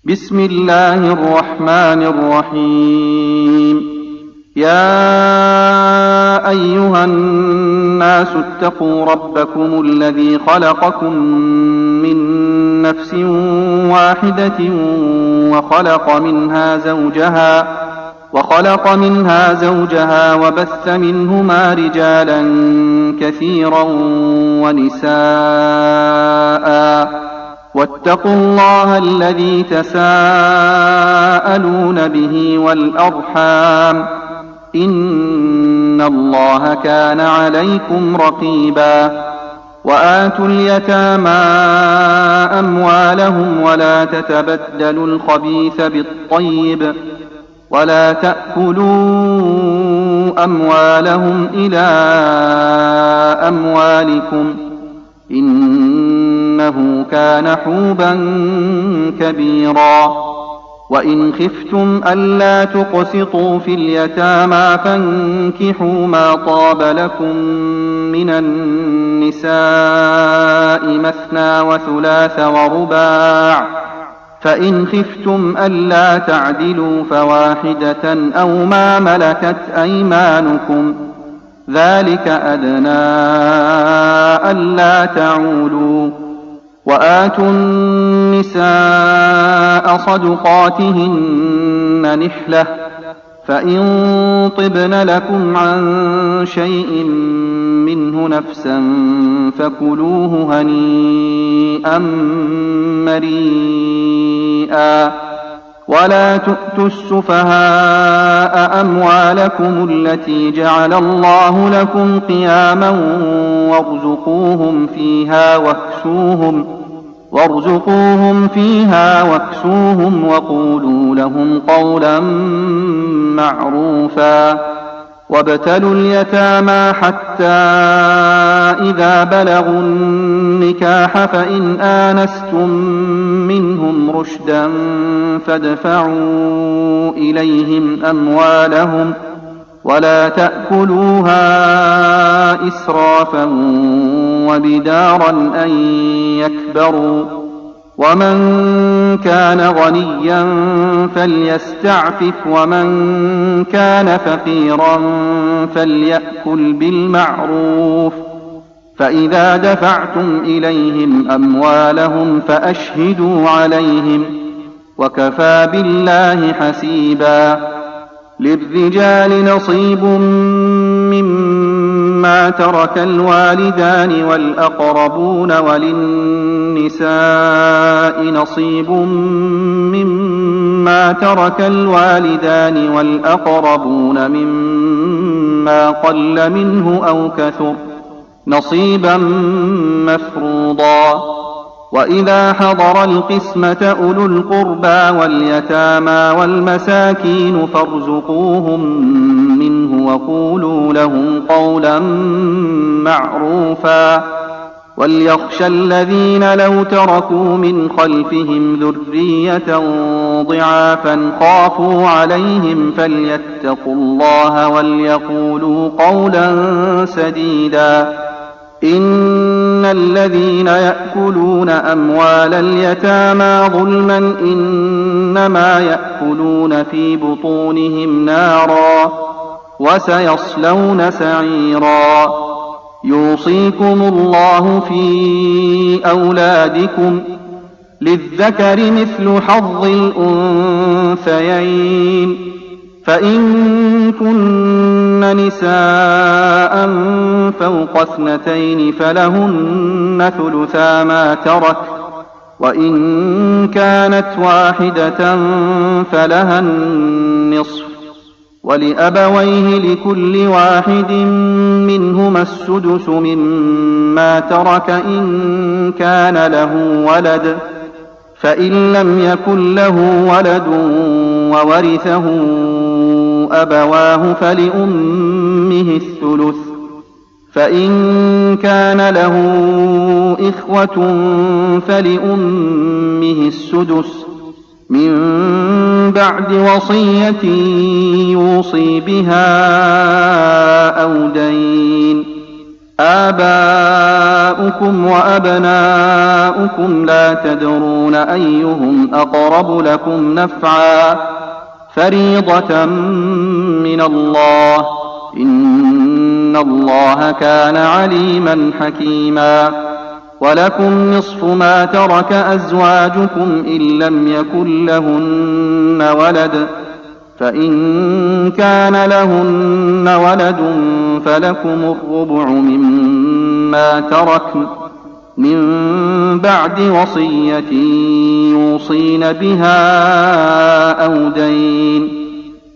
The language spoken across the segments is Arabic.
بسم الله الرحمن الرحيم. يا أيها الناس اتقوا ربكم الذي خلقكم من نفس واحدة وخلق منها زوجها وبث منهما رجالا كثيرا ونساء، واتقوا الله الذي تساءلون به والأرحام، إن الله كان عليكم رقيبا. وآتوا اليتامى أموالهم ولا تتبدلوا الخبيث بالطيب، ولا تأكلوا أموالهم إلى أموالكم، إنه كان حوبا كبيرا. وإن خفتم ألا تقسطوا في اليتامى فانكحوا ما طاب لكم من النساء مثنى وثلاث ورباع، فإن خفتم ألا تعدلوا فواحدة أو ما ملكت أيمانكم، ذلك أدنى ألا تعولوا. وآتوا النساء صدقاتهن نحلة، فإن طبن لكم عن شيء منه نفسا فكلوه هنيئا مريئا. ولا تؤتوا السفهاء أموالكم التي جعل الله لكم قياما وارزقوهم فيها واكسوهم وقولوا لهم قولا معروفا. وابتلوا اليتامى حتى إذا بلغوا النكاح فإن آنستم منهم رشدا فادفعوا إليهم أموالهم ولا تأكلوها إسرافا وبدارا أن يكبروا. ومن كان غنيا فليستعفف، ومن كان فقيرا فليأكل بالمعروف. فإذا دفعتم إليهم أموالهم فأشهدوا عليهم، وكفى بالله حسيبا. للرجال نصيب مما ترك الوالدان والأقربون، وللنساء نصيب مما ترك الوالدان والأقربون مما قل منه أو كثر، نصيبا مفروضا. وإذا حضر القسمة أولو القربى واليتامى والمساكين فارزقوهم منه وقولوا لهم قولا معروفا. وليخشى الذين لو تركوا من خلفهم ذرية ضعافا خافوا عليهم فليتقوا الله وليقولوا قولا سديدا. إن الذين يأكلون أموال اليتامى ظلما إنما يأكلون في بطونهم نارا وسيصلون سعيرا. يوصيكم الله في أولادكم، للذكر مثل حظ الأنثيين، فإن كن نساء فوق 2 فلهن ثلثا ما ترك، وإن كانت واحدة فلها النصف، ولأبويه لكل واحد منهما السدس مما ترك إن كان له ولد، فإن لم يكن له ولد وورثه أبواه فلأمه الثلث، فإن كان له إخوة فلأمه السدس من بعد وصية يوصي بها أو دين. آباؤكم وأبناؤكم لا تدرون أيهم أقرب لكم نفعا فريضة من الله إن الله كان عليما حكيما ولكم نصف ما ترك أزواجكم إن لم يكن لهن ولد فإن كان لهن ولد فلكم الربع مما تركن من بعد وصية يوصين بها أو دين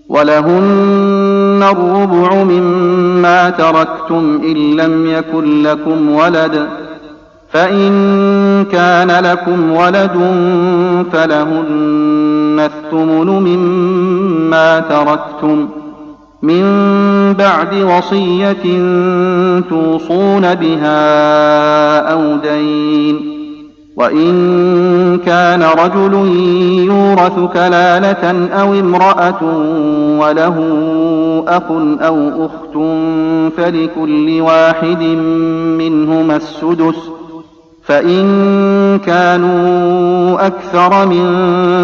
ولهن الربع مما تركتم إن لم يكن لكم ولد فإن كان لكم ولد فلهن الثمن مما تركتم من بعد وصية توصون بها أو دين وإن كان رجل يورث كلالة أو امرأة وله أخ أو أخت فلكل واحد منهما السدس فإن كانوا أكثر من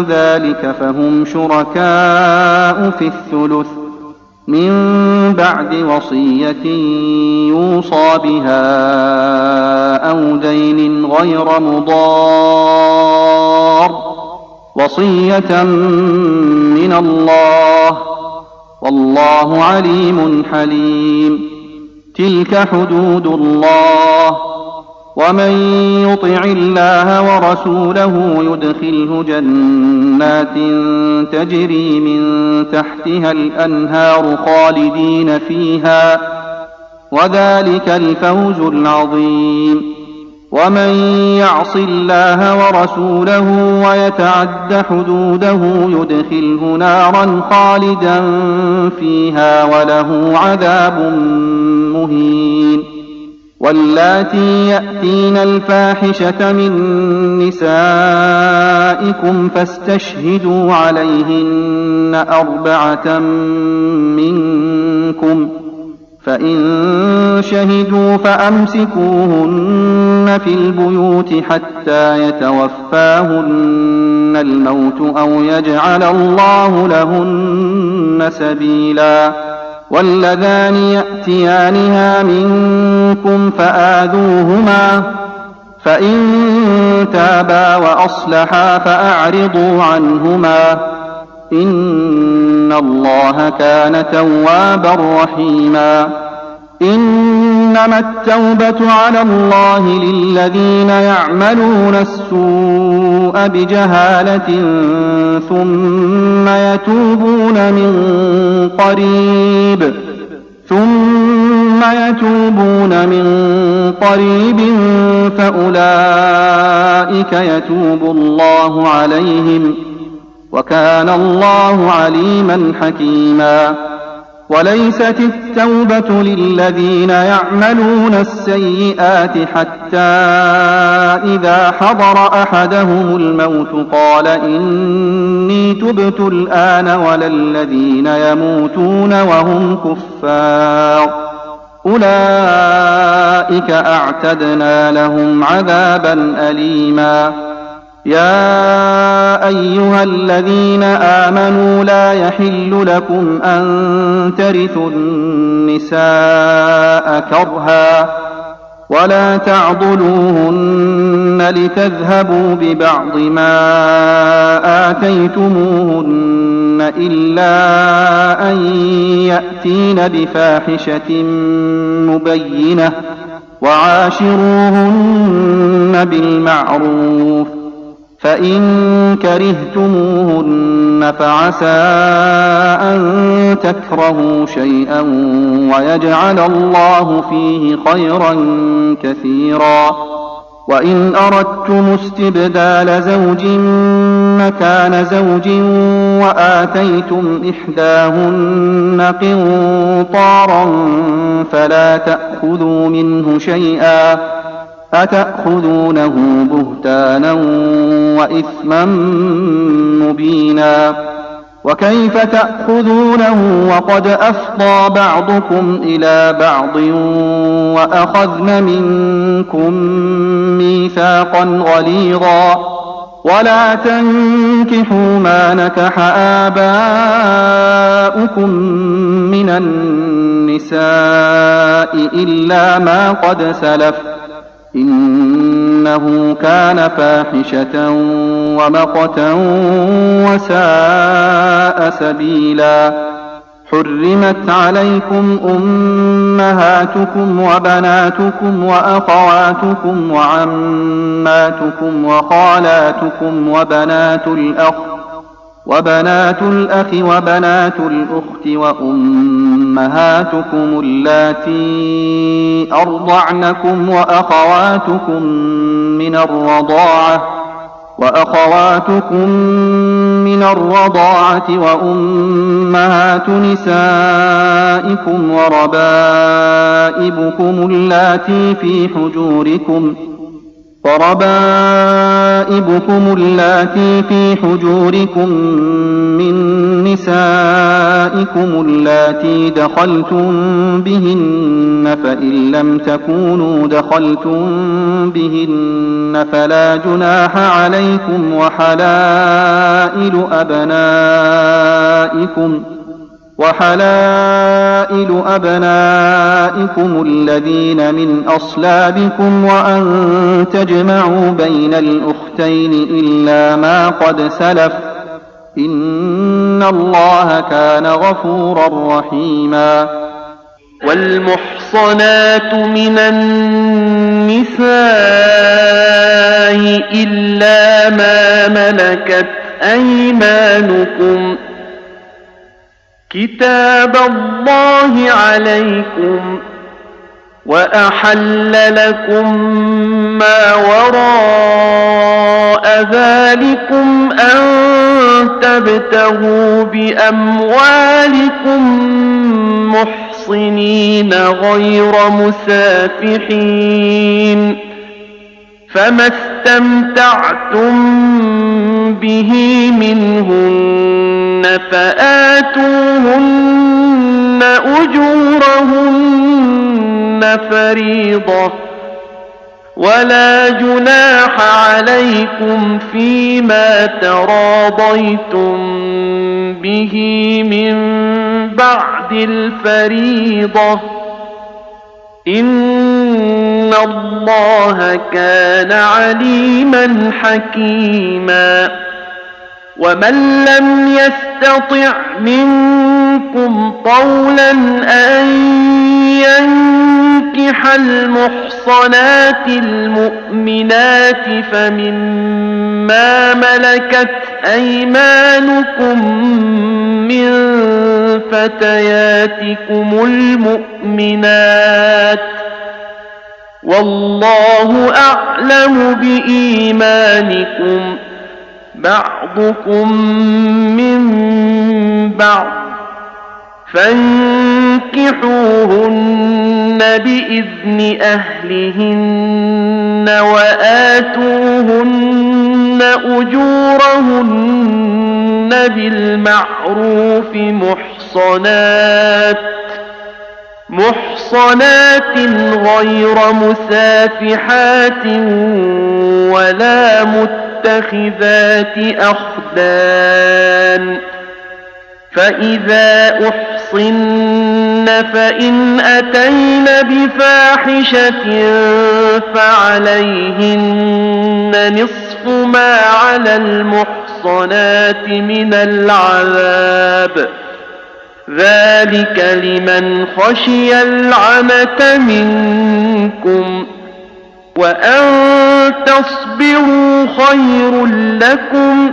ذلك فهم شركاء في الثلث من بعد وصية يوصى بها أو دين غير مضار وصية من الله والله عليم حليم تلك حدود الله ومن يطع الله ورسوله يدخله جنات تجري من تحتها الأنهار خالدين فيها وذلك الفوز العظيم ومن يعص الله ورسوله ويتعد حدوده يدخله نارا خالدا فيها وله عذاب مهين واللاتي يأتين الفاحشة من نسائكم فاستشهدوا عليهن 4 منكم فإن شهدوا فأمسكوهن في البيوت حتى يتوفاهن الموت أو يجعل الله لهن سبيلا واللذان يأتيانها منكم فآذوهما فإن تابا وأصلحا فأعرضوا عنهما إن الله كان توابا رحيما إنما التوبة على الله للذين يعملون السوء بجهالة ثم يتوبون من قريب فأولئك يتوب الله عليهم وكان الله عليما حكيما وليست التوبة للذين يعملون السيئات حتى إذا حضر أحدهم الموت قال إني تبت الآن ولا الذين يموتون وهم كفار أولئك أعتدنا لهم عذابا أليما يا أيها الذين آمنوا لا يحل لكم أن ترثوا النساء كرها ولا تعضلوهن لتذهبوا ببعض ما آتيتموهن إلا أن يأتين بفاحشة مبينة وعاشروهن بالمعروف فإن كرهتموهن فعسى أن تكرهوا شيئا ويجعل الله فيه خيرا كثيرا وإن أردتم استبدال زوج مكان زوج وآتيتم إحداهن قنطارا فلا تأخذوا منه شيئا أتأخذونه بهتانا وإثما مبينا وكيف تأخذونه وقد أفضى بعضكم إلى بعض وأخذن منكم ميثاقا غليظا ولا تنكحوا ما نكح آباؤكم من النساء إلا ما قد سلف إنه كان فاحشة ومقتا وساء سبيلا حرمت عليكم أمهاتكم وبناتكم وأخواتكم وعماتكم وخالاتكم وبنات الأخ وبنات الأخت وأمهاتكم اللاتي أرضعنكم وأخواتكم من الرضاعة وأمهات نسائكم وربائبكم اللاتي في حجوركم من نسائكم اللاتي دخلتم بهن فإن لم تكونوا دخلتم بهن فلا جناح عليكم وحلائل أبنائكم الذين من أصلابكم وأن تجمعوا بين الأختين إلا ما قد سلف إن الله كان غفورا رحيما والمحصنات من النساء إلا ما ملكت أيمانكم كتاب الله عليكم وأحل لكم ما وراء ذلكم أن تبتغوا بأموالكم محصنين غير مسافحين فما استمتعتم به منهن فآتوهن أجورهن فريضة ولا جناح عليكم فيما تراضيتم به من بعد الفريضة إن الله كان عليما حكيما ومن لم يستطع منكم طولا أن ينكح المحصنات المؤمنات فمما ملكت أيمانكم من فتياتكم المؤمنات والله أعلم بإيمانكم بعضكم من بعض فانكحوهن بإذن أهلهن وآتوهن أجورهن بالمعروف محصنات غير مسافحات ولا متخذات أخدان فإذا أحصن فإن أتين بفاحشة فعليهن نصف ما على المحصنات من العذاب ذلك لمن خشي العنة منكم وأن تصبروا خير لكم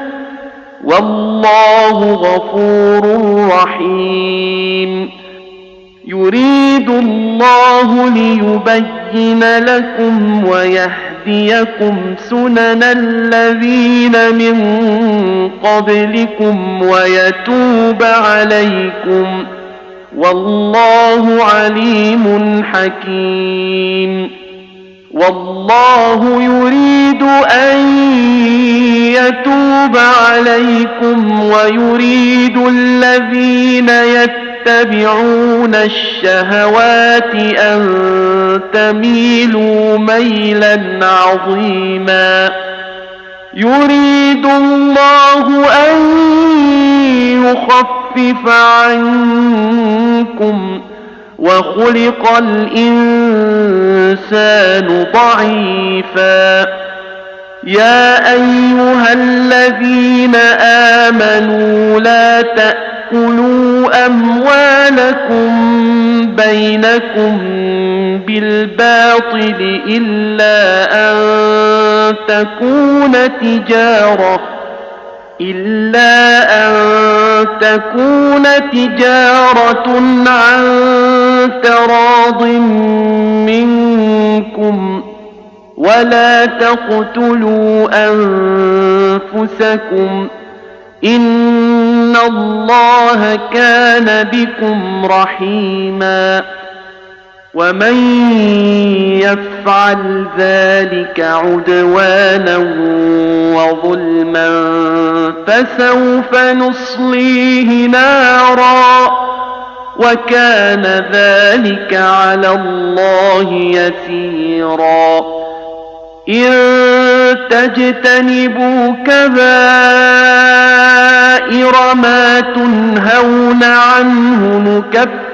والله غفور رحيم يريد الله ليبين لكم ويهديكم سنن الذين من قبلكم ويتوب عليكم والله عليم حكيم والله يريد أن يتوب عليكم ويريد الذين يتبعون الشهوات أن تميلوا ميلا عظيما يريد الله أن يخفف عنكم وخلق الإنسان ضعيفا يا أيها الذين آمنوا لا تأكلوا أموالكم بينكم بالباطل إلا أن تكون تجارة عن تراض منكم ولا تقتلوا أنفسكم إن الله كان بكم رحيما ومن يفعل ذلك عدوانا وظلما فسوف نصليه نارا وكان ذلك على الله يسيرا إن تجتنبوا كبائر ما تنهون عنه نكفر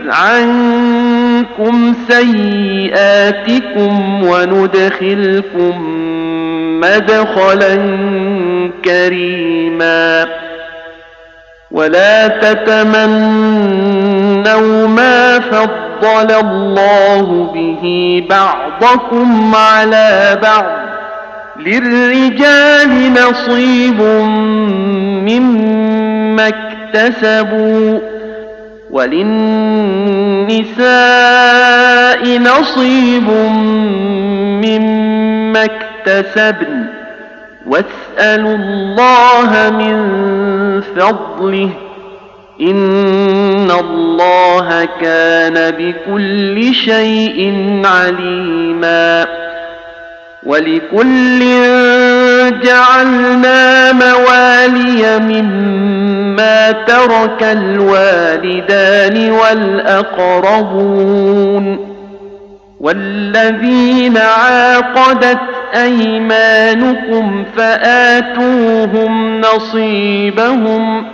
عنكم سيئاتكم وندخلكم مدخلا كريما ولا تتمنوا ما فضل الله به بعضكم على بعض للرجال نصيب مما اكتسبوا وللنساء نصيب مما اكتسبن واسألوا الله من فضله إن الله كان بكل شيء عليما ولكل جعلنا موالي مما ترك الوالدان والأقربون والذين عاقدت أيمانكم فآتوهم نصيبهم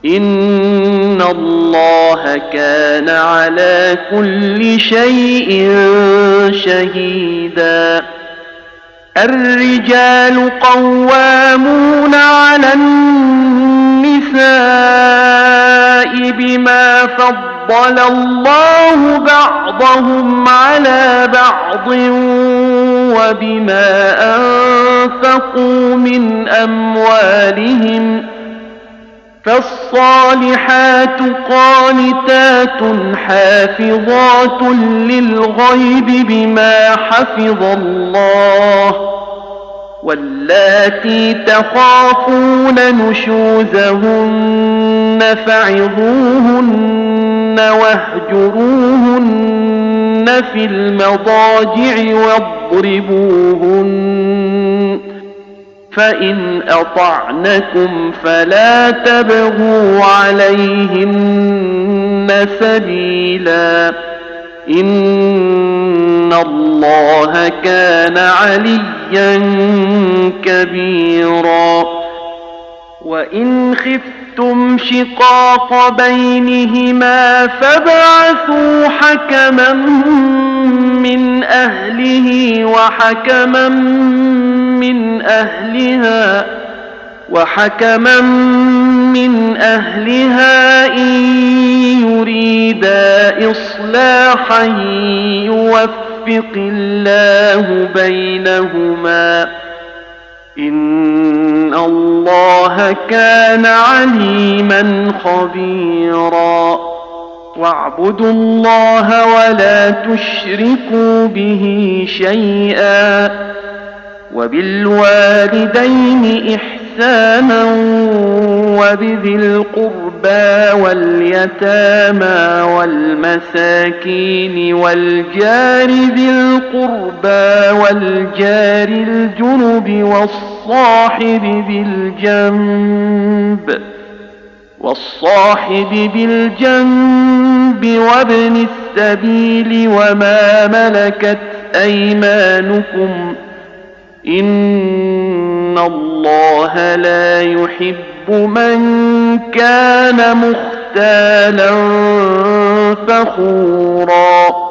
إن الله كان على كل شيء شهيدا الرجال قوامون على النساء بما فضل الله بعضهم على بعض وبما أنفقوا من أموالهم فالصالحات قانتات حافظات للغيب بما حفظ الله واللاتي تخافون نشوزهن فعظوهن واهجروهن في المضاجع واضربوهن فإن أطعنكم فلا تبغوا عليهن سبيلا إن الله كان عليا كبيرا وإن خفتم شقاق بينهما فابعثوا حكما من أهله وحكما من أهلها إن يريدا إصلاحا يوفق الله بينهما إن الله كان عليما خبيرا واعبدوا الله ولا تشركوا به شيئا وبالوالدين إحسانا وبذي القربى واليتامى والمساكين والجار ذي القربى والجار الجنب والصاحب بالجنب وابن السبيل وما ملكت أيمانكم إن الله لا يحب من كان مختالا فخورا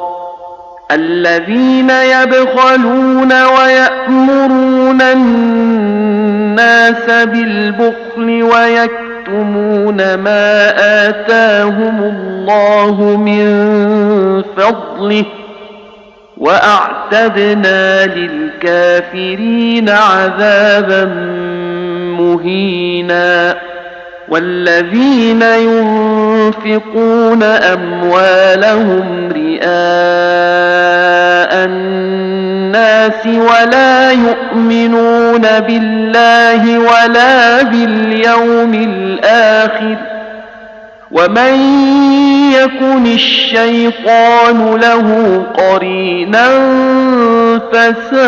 الذين يبخلون ويأمرون الناس بالبخل ويكتمون ما آتاهم الله من فضله وأعتدنا للكافرين عذابا مهينا والذين ينفقون أموالهم رئاء الناس ولا يؤمنون بالله ولا باليوم الآخر ومن يكن الشيطان له قرينا فساء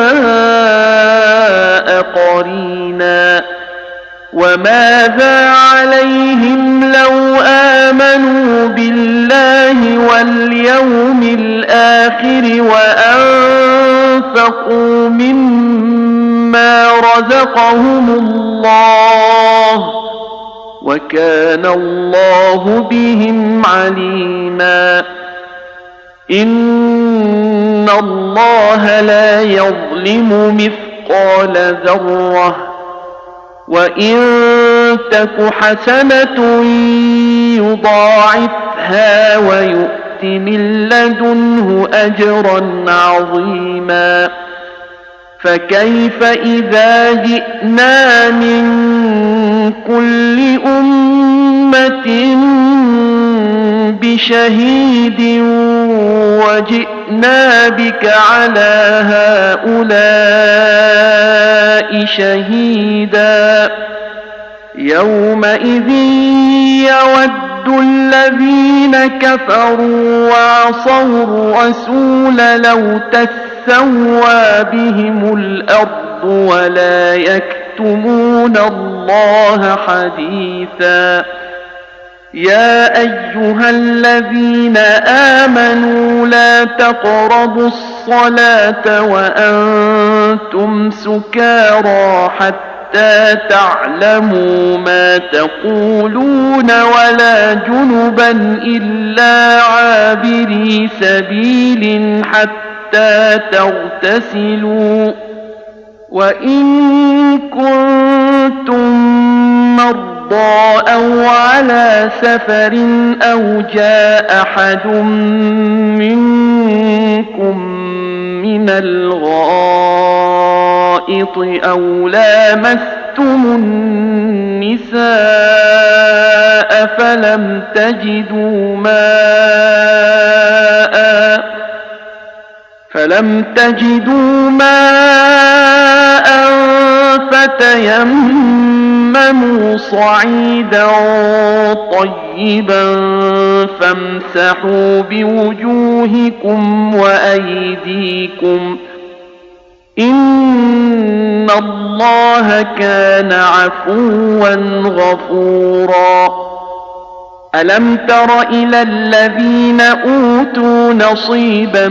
قرينا وماذا عليهم لو آمنوا بالله واليوم الآخر وأنفقوا مما رزقهم الله وكان الله بهم عليما إن الله لا يظلم مثقال ذرة وإن تك حسنة يضاعفها ويؤت من لدنه أجرا عظيما فكيف إذا جئنا من كل أمة بشهيد وجئنا بك على هؤلاء شهيدا يومئذ يود الذين كفروا وعصوا الرسول لو تسوى بهم الأرض ولا يكتمون الله حديثا يا أيها الذين آمنوا لا تقربوا الصلاة وأنتم سكارى حتى تعلموا ما تقولون ولا جنبا إلا عابري سبيل حتى تغتسلوا وإن كنتم مرضى أو على سفر أو جاء أحد منكم من الغائط أو لامستم النساء فلم تجدوا ماء فتيمموا صعيدا طيبا فامسحوا بوجوهكم وأيديكم إن الله كان عفوا غفورا ألم تر إلى الذين أوتوا نصيبا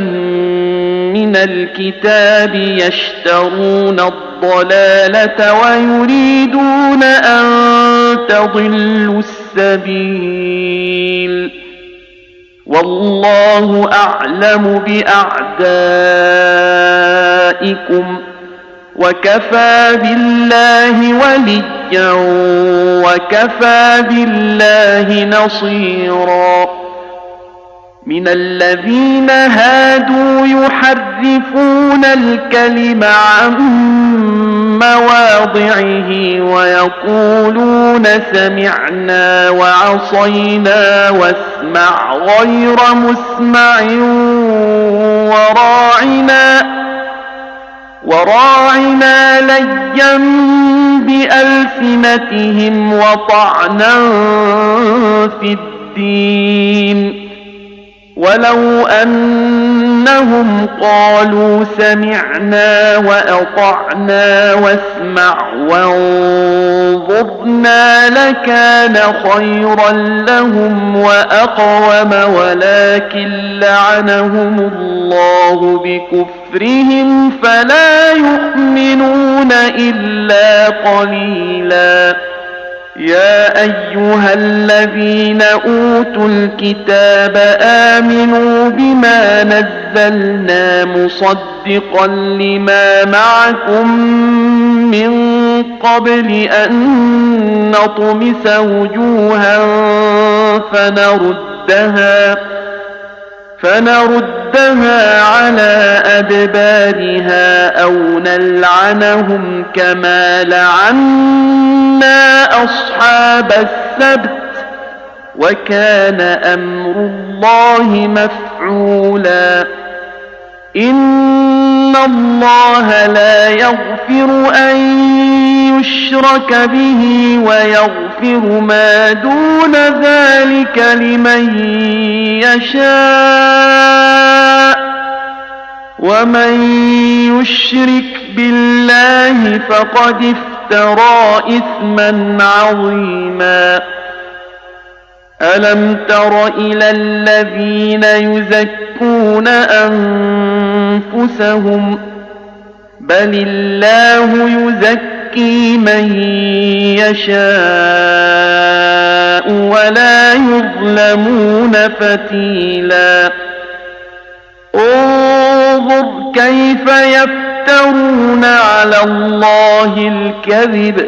من الكتاب يشترون الضلالة ويريدون أن تضلوا السبيل والله أعلم بأعدائكم وكفى بالله وليا وكفى بالله نصيرا من الذين هادوا يحرفون الكلم عن مواضعه ويقولون سمعنا وعصينا واسمع وراعنا ليا بألسنتهم وطعنا في الدين ولو أنهم قالوا سمعنا وأطعنا واسمع وانظرنا لكان خيرا لهم وأقوم ولكن لعنهم الله بكفرهم فلا يؤمنون إلا قليلا يا أيها الذين أوتوا الكتاب آمنوا بما نزلنا مصدقا لما معكم من قبل أن نطمس وجوها فنردها على أدبارها أو نلعنهم كما لعنا أصحاب السبت وكان أمر الله مفعولا إن الله لا يغفر أن يشرك به ويغفر ما دون ذلك لمن يشاء ومن يشرك بالله فقد افترى إثما عظيما ألم تر إلى الذين يزكون أنفسهم بل الله يزكي من يشاء ولا يظلمون فتيلا انظر كيف يفترون على الله الكذب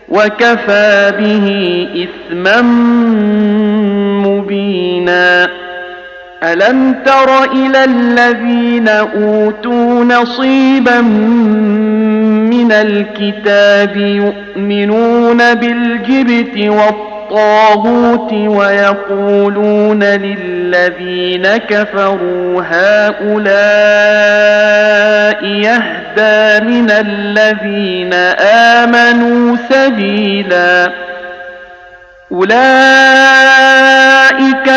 وكفى به إثما مبينا ألم تر إلى الذين أوتوا نصيبا من الكتاب يؤمنون بالجبت والطاغوت ويقولون للذين كفروا هؤلاء يهدى من الذين آمنوا سبيلا أولئك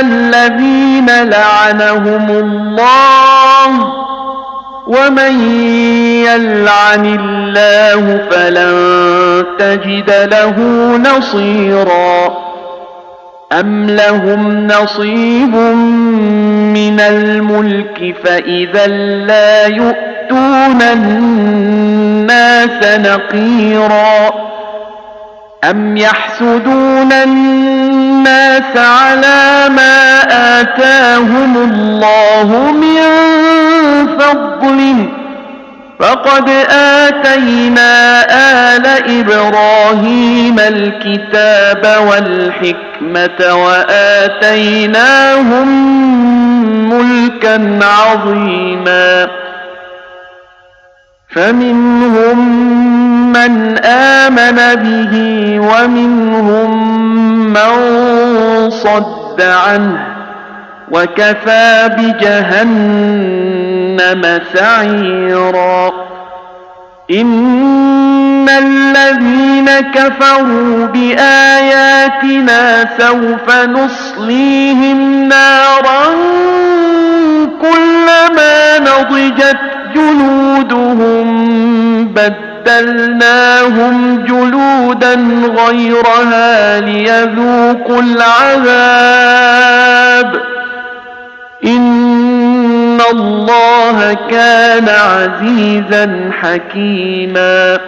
الذين لعنهم الله ومن يلعن الله فلن تجد له نصيرا أم لهم نصيب من الملك فإذا لا يؤتون الناس نقيرا أم يحسدون الناس على ما آتاهم الله من فضله فقد آتينا آل إبراهيم الكتاب والحكمة وآتيناهم ملكا عظيما فمنهم من آمن به ومنهم من صد عنه وكفى بجهنم سعيرا إن الذين كفروا بآياتنا سوف نصليهم نارا كلما نضجت جلودهم بدلناهم جلودا غيرها ليذوقوا العذاب إن الله كان عزيزا حكيما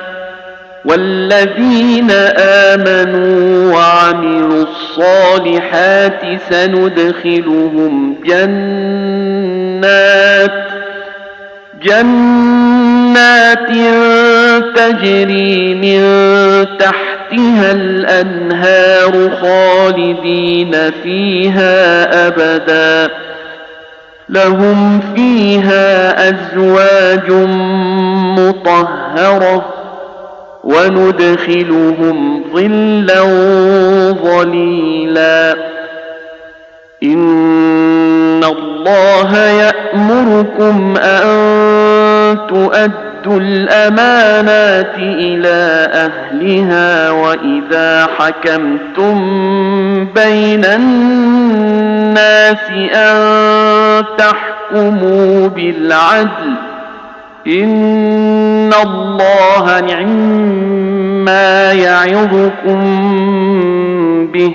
والذين آمنوا وعملوا الصالحات سندخلهم جنات تجري من تحتها الأنهار خالدين فيها أبدا لهم فيها أزواج مطهرة وندخلهم ظلا ظليلا إن الله يأمركم أن تؤدوا الأمانات إلى أهلها وإذا حكمتم بين الناس أن تحكموا بالعدل وتقسطوا بين الناس وإن الله يعظكم أن تقوموا الليل والنهار ويزيد من فضله ويرزقكم من حيث لا تحتسبون إن الله تؤدوا الأمانات إلى أهلها وإذا حكمتم بين الناس أن تحكموا بالعدل إن الله نعما يعظكم به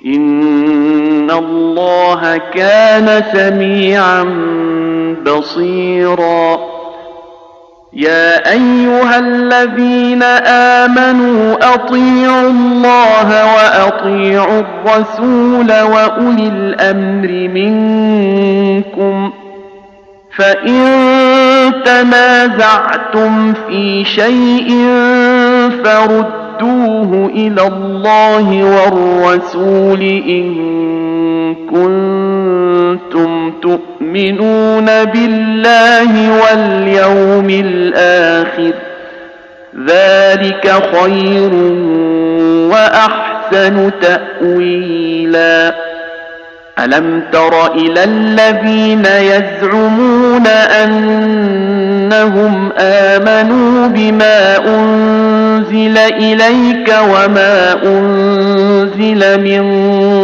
إن الله كان سميعا بصيرا يا أيها الذين آمنوا أطيعوا الله وأطيعوا الرسول وأولي الأمر منكم فإن تنازعتم في شيء فردوه إلى الله والرسول إن كنتم تؤمنون بالله واليوم الآخر ذلك خير وأحسن تأويلا ألم تر إلى الذين يزعمون أنهم آمنوا بما أنزل إليك وما أنزل من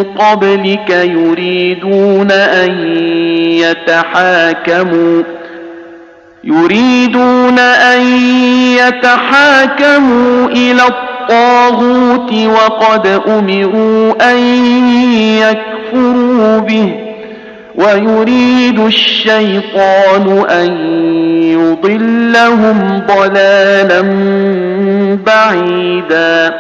قبلك يريدون أن يتحاكموا إلى الطاغوت وقد أمروا أن يكفروا به ويريد الشيطان أن يضلهم ضلالا بعيدا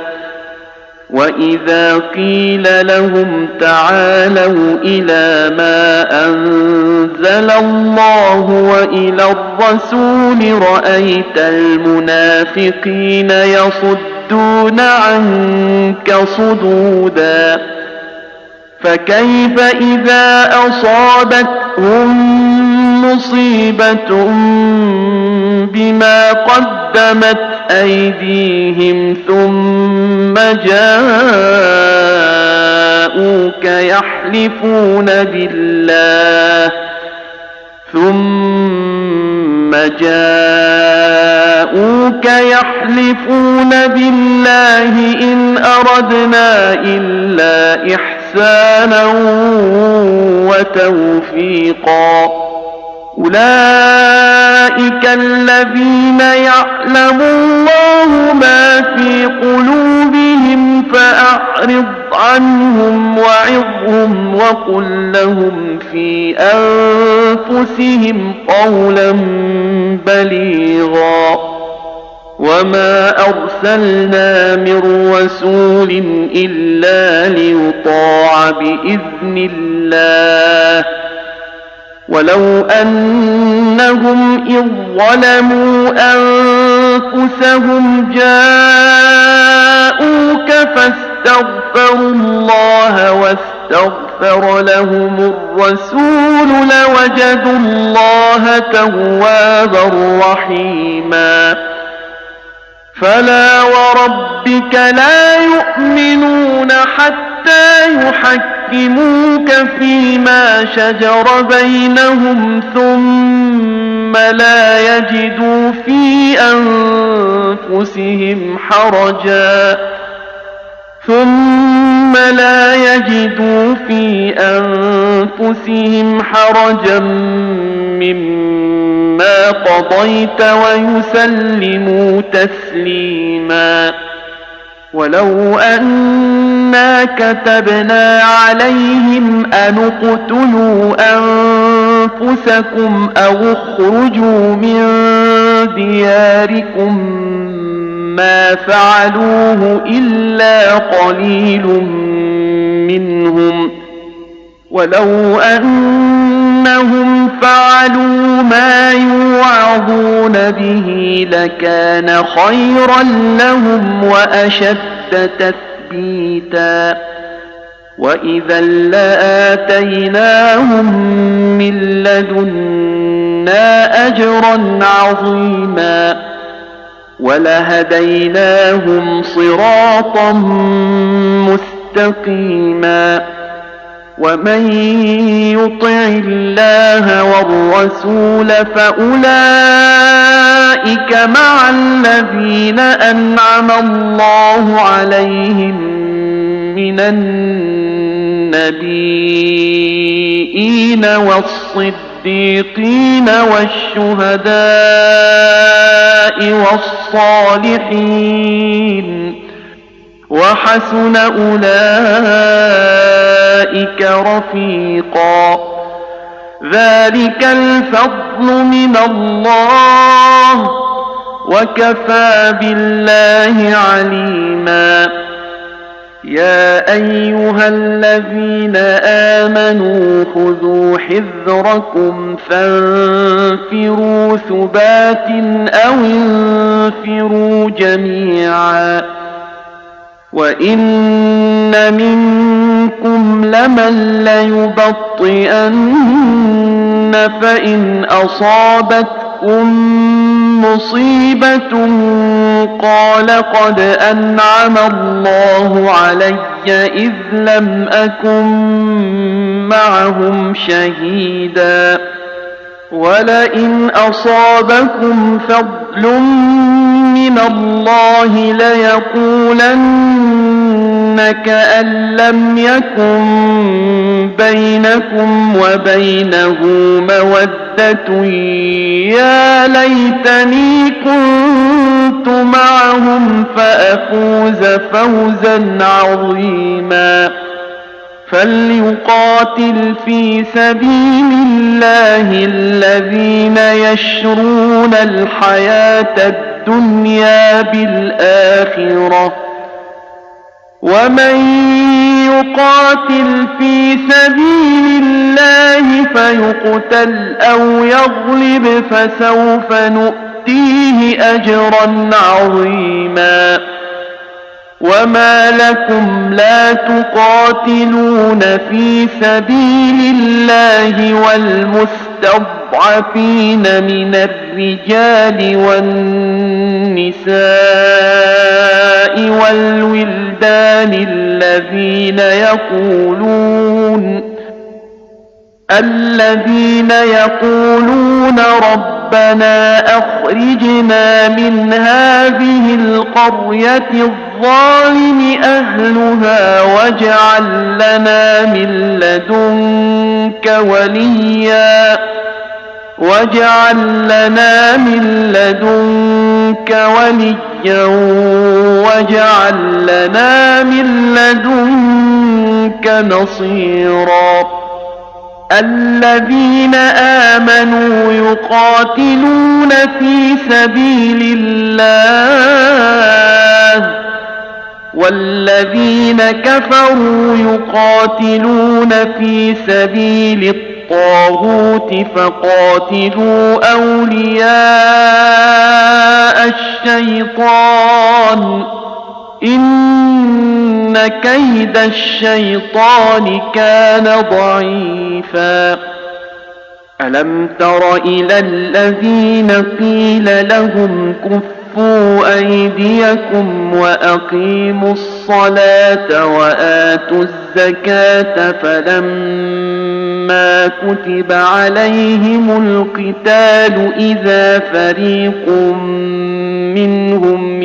وإذا قيل لهم تعالوا إلى ما أنزل الله وإلى الرسول رأيت المنافقين يصدون عنك صدودا فكيف إذا أصابتهم مصيبة بما قدمت أيديهم ثم جاءوك يحلفون بالله إن أردنا إلا إحسانا وتوفيقا أولئك الذين يعلم الله ما في قلوبهم فأعرض عنهم وعظهم وقل لهم في أنفسهم قولا بليغا وما أرسلنا من رسول إلا ليطاع بإذن الله ولو أنهم إذ ظلموا أنفسهم جاءوك فاستغفروا الله واستغفر لهم الرسول لوجدوا الله توابا رحيما فلا وربك لا يؤمنون حتى يحكموك فيما شجر بينهم ثم لا يجدوا في أنفسهم حرجا مما قضيت ويسلموا تسليما ولو أنا كتبنا عليهم أن اقتلوا أنفسكم أو اخرجوا من دياركم ما فعلوه إلا قليل منهم ولو أنهم فعلوا ما يوعظون به لكان خيرا لهم وأشد تثبيتا وإذا لآتيناهم من لدنا أجرا عظيما ولهديناهم صراطا مستقيما ومن يطع الله والرسول فأولئك مع الذين أنعم الله عليهم من النبيين والصديقين والشهداء والصالحين وحسن أولئك رفيقا ذلك الفضل من الله وكفى بالله عليما يا أيها الذين آمنوا خذوا حذركم فانفروا ثبات أو انفروا جميعا وإن منكم لمن ليبطئن فإن أصابتكم مصيبة قال قد أنعم الله علي إذ لم أكن معهم شهيدا ولئن أصابكم فضل من الله ليقولن كأن لم يكن بينكم وبينه مودة يا ليتني كنت معهم فأفوز فوزا عظيما فليقاتل في سبيل الله الذين يشرون الحياة الدنيا بالآخرة ومن يقاتل في سبيل الله فيقتل أو يغلب فسوف نؤتيه أجرا عظيما وما لكم لا تقاتلون في سبيل الله والمستضعفين من الرجال والنساء والولدان الذين يقولون ربنا أخرجنا من هذه القرية الظالم أهلها واجعل لنا من لدنك وليا واجعل لنا من لدنك نصيرا الذين آمنوا يقاتلون في سبيل الله والذين كفروا يقاتلون في سبيل الطاغوت فقاتلوا أولياء الشيطان إن كيد الشيطان كان ضعيفا ألم تر إلى الذين قيل لهم كفوا أيديكم وأقيموا الصلاة وآتوا الزكاة فلما كتب عليهم القتال إذا فريق منهم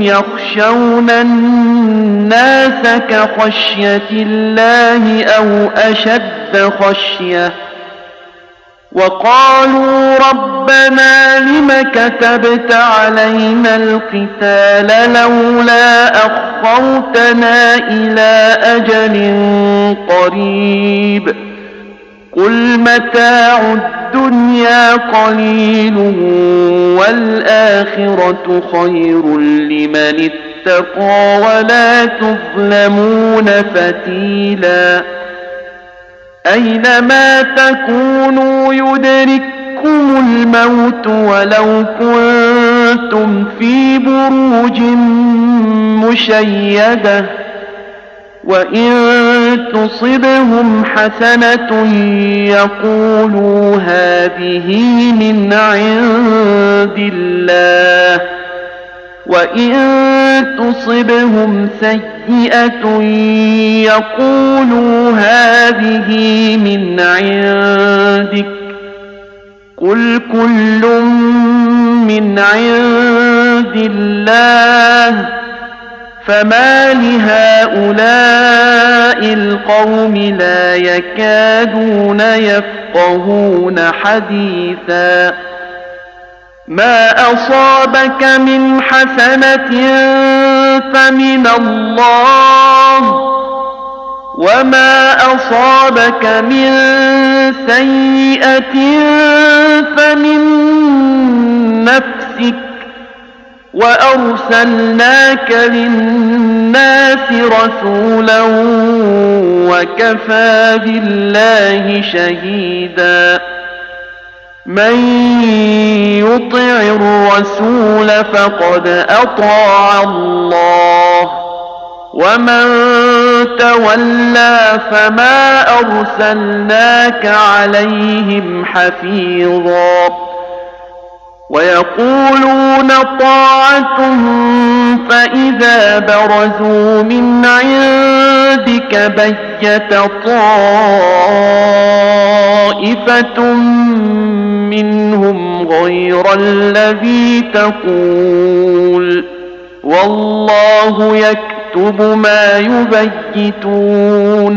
يخشون الناس كخشية الله أو أشد خشية وقالوا ربنا لم كتبت علينا القتال لولا أخرتنا إلى أجل قريب قل متاع الدنيا قليل والآخرة خير لمن اتقى ولا تظلمون فتيلا أينما تكونوا يدرككم الموت ولو كنتم في بروج مشيدة وإن تصبهم حسنة يقولوا هذه من عند الله، وإن تصبهم سيئة يقولوا هذه من عندك، قل كل من عند الله، فما لهؤلاء القوم لا يكادون يفقهون حديثا. ما أصابك من حسنة فمن الله، وما أصابك من سيئة فمن نفسك، وأرسلناك للناس رسولا وكفى بالله شهيدا. من يطع الرسول فقد أطاع الله، ومن تولى فما أرسلناك عليهم حفيظا. ويقولون طاعة فإذا برزوا من عندك بيت طائفة منهم غير الذي تقول، والله يكتب ما يبيتون،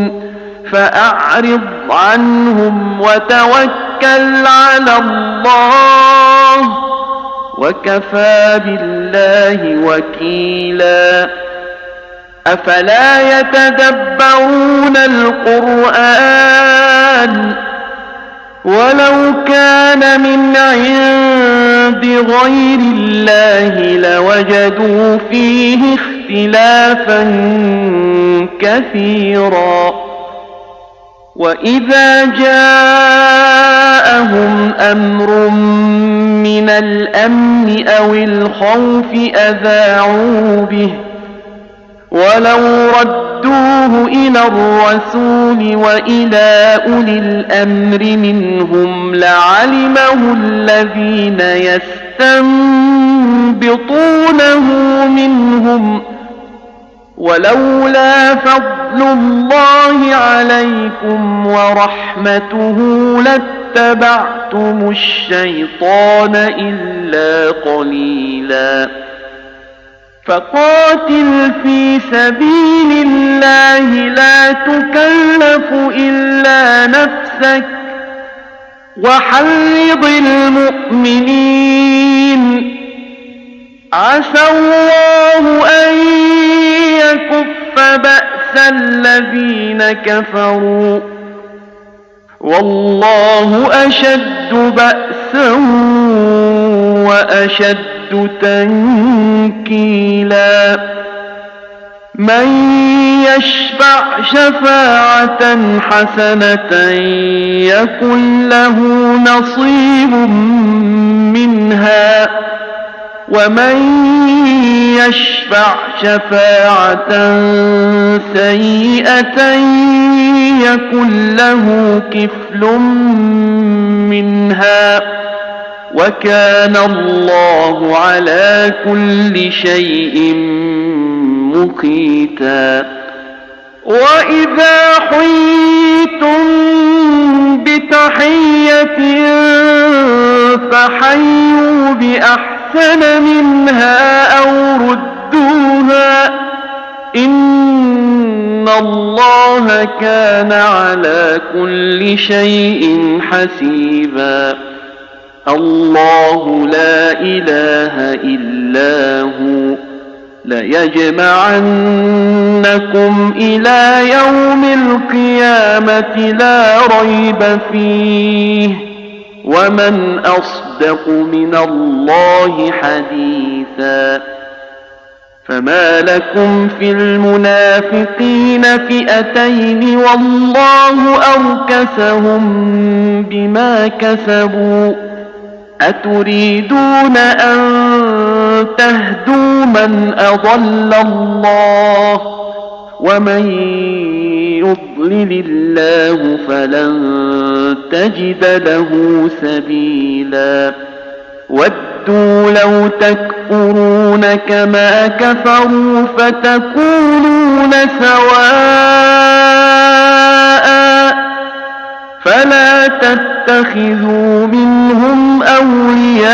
فأعرض عنهم وتوكل على الله، وكفى بالله وكيلا. أفلا يتدبرون القرآن ولو كان من عند غير الله لوجدوا فيه اختلافا كثيرا. وإذا جاءهم أمر من الأمن أو الخوف أذاعوا به، ولو ردوه إلى الرسول وإلى أولي الأمر منهم لعلمه الذين يستنبطونه منهم، ولولا فضل الله عليكم ورحمته لاتبعتم الشيطان إلا قليلا. فقاتل في سبيل الله لا تكلف إلا نفسك، وحرض المؤمنين، عسى الله أن يكف بأس الذين كفروا، والله أشد بأسا وأشد تنكيلا. من يشفع شفاعة حسنة يكن له نصيب منها، ومن يشفع شفاعة سيئة يكن له كفل منها، وكان الله على كل شيء مقيتا. وإذا حييتم بتحية فحيوا بأحسن منها أو ردوها، إن الله كان على كل شيء حسيبا. الله لا إله إلا هو ليجمعنكم إلى يوم القيامة لا ريب فيه، ومن أصدق من الله حديثا. فما لكم في المنافقين فئتين والله أركسهم بما كسبوا، أتريدون أن تهدوا من أضل الله، ومن يضلل الله فلن تجد له سبيلا ودوا لو تكفرون كما كفروا فتكونون سواء فلا تتخذوا منهم أولياء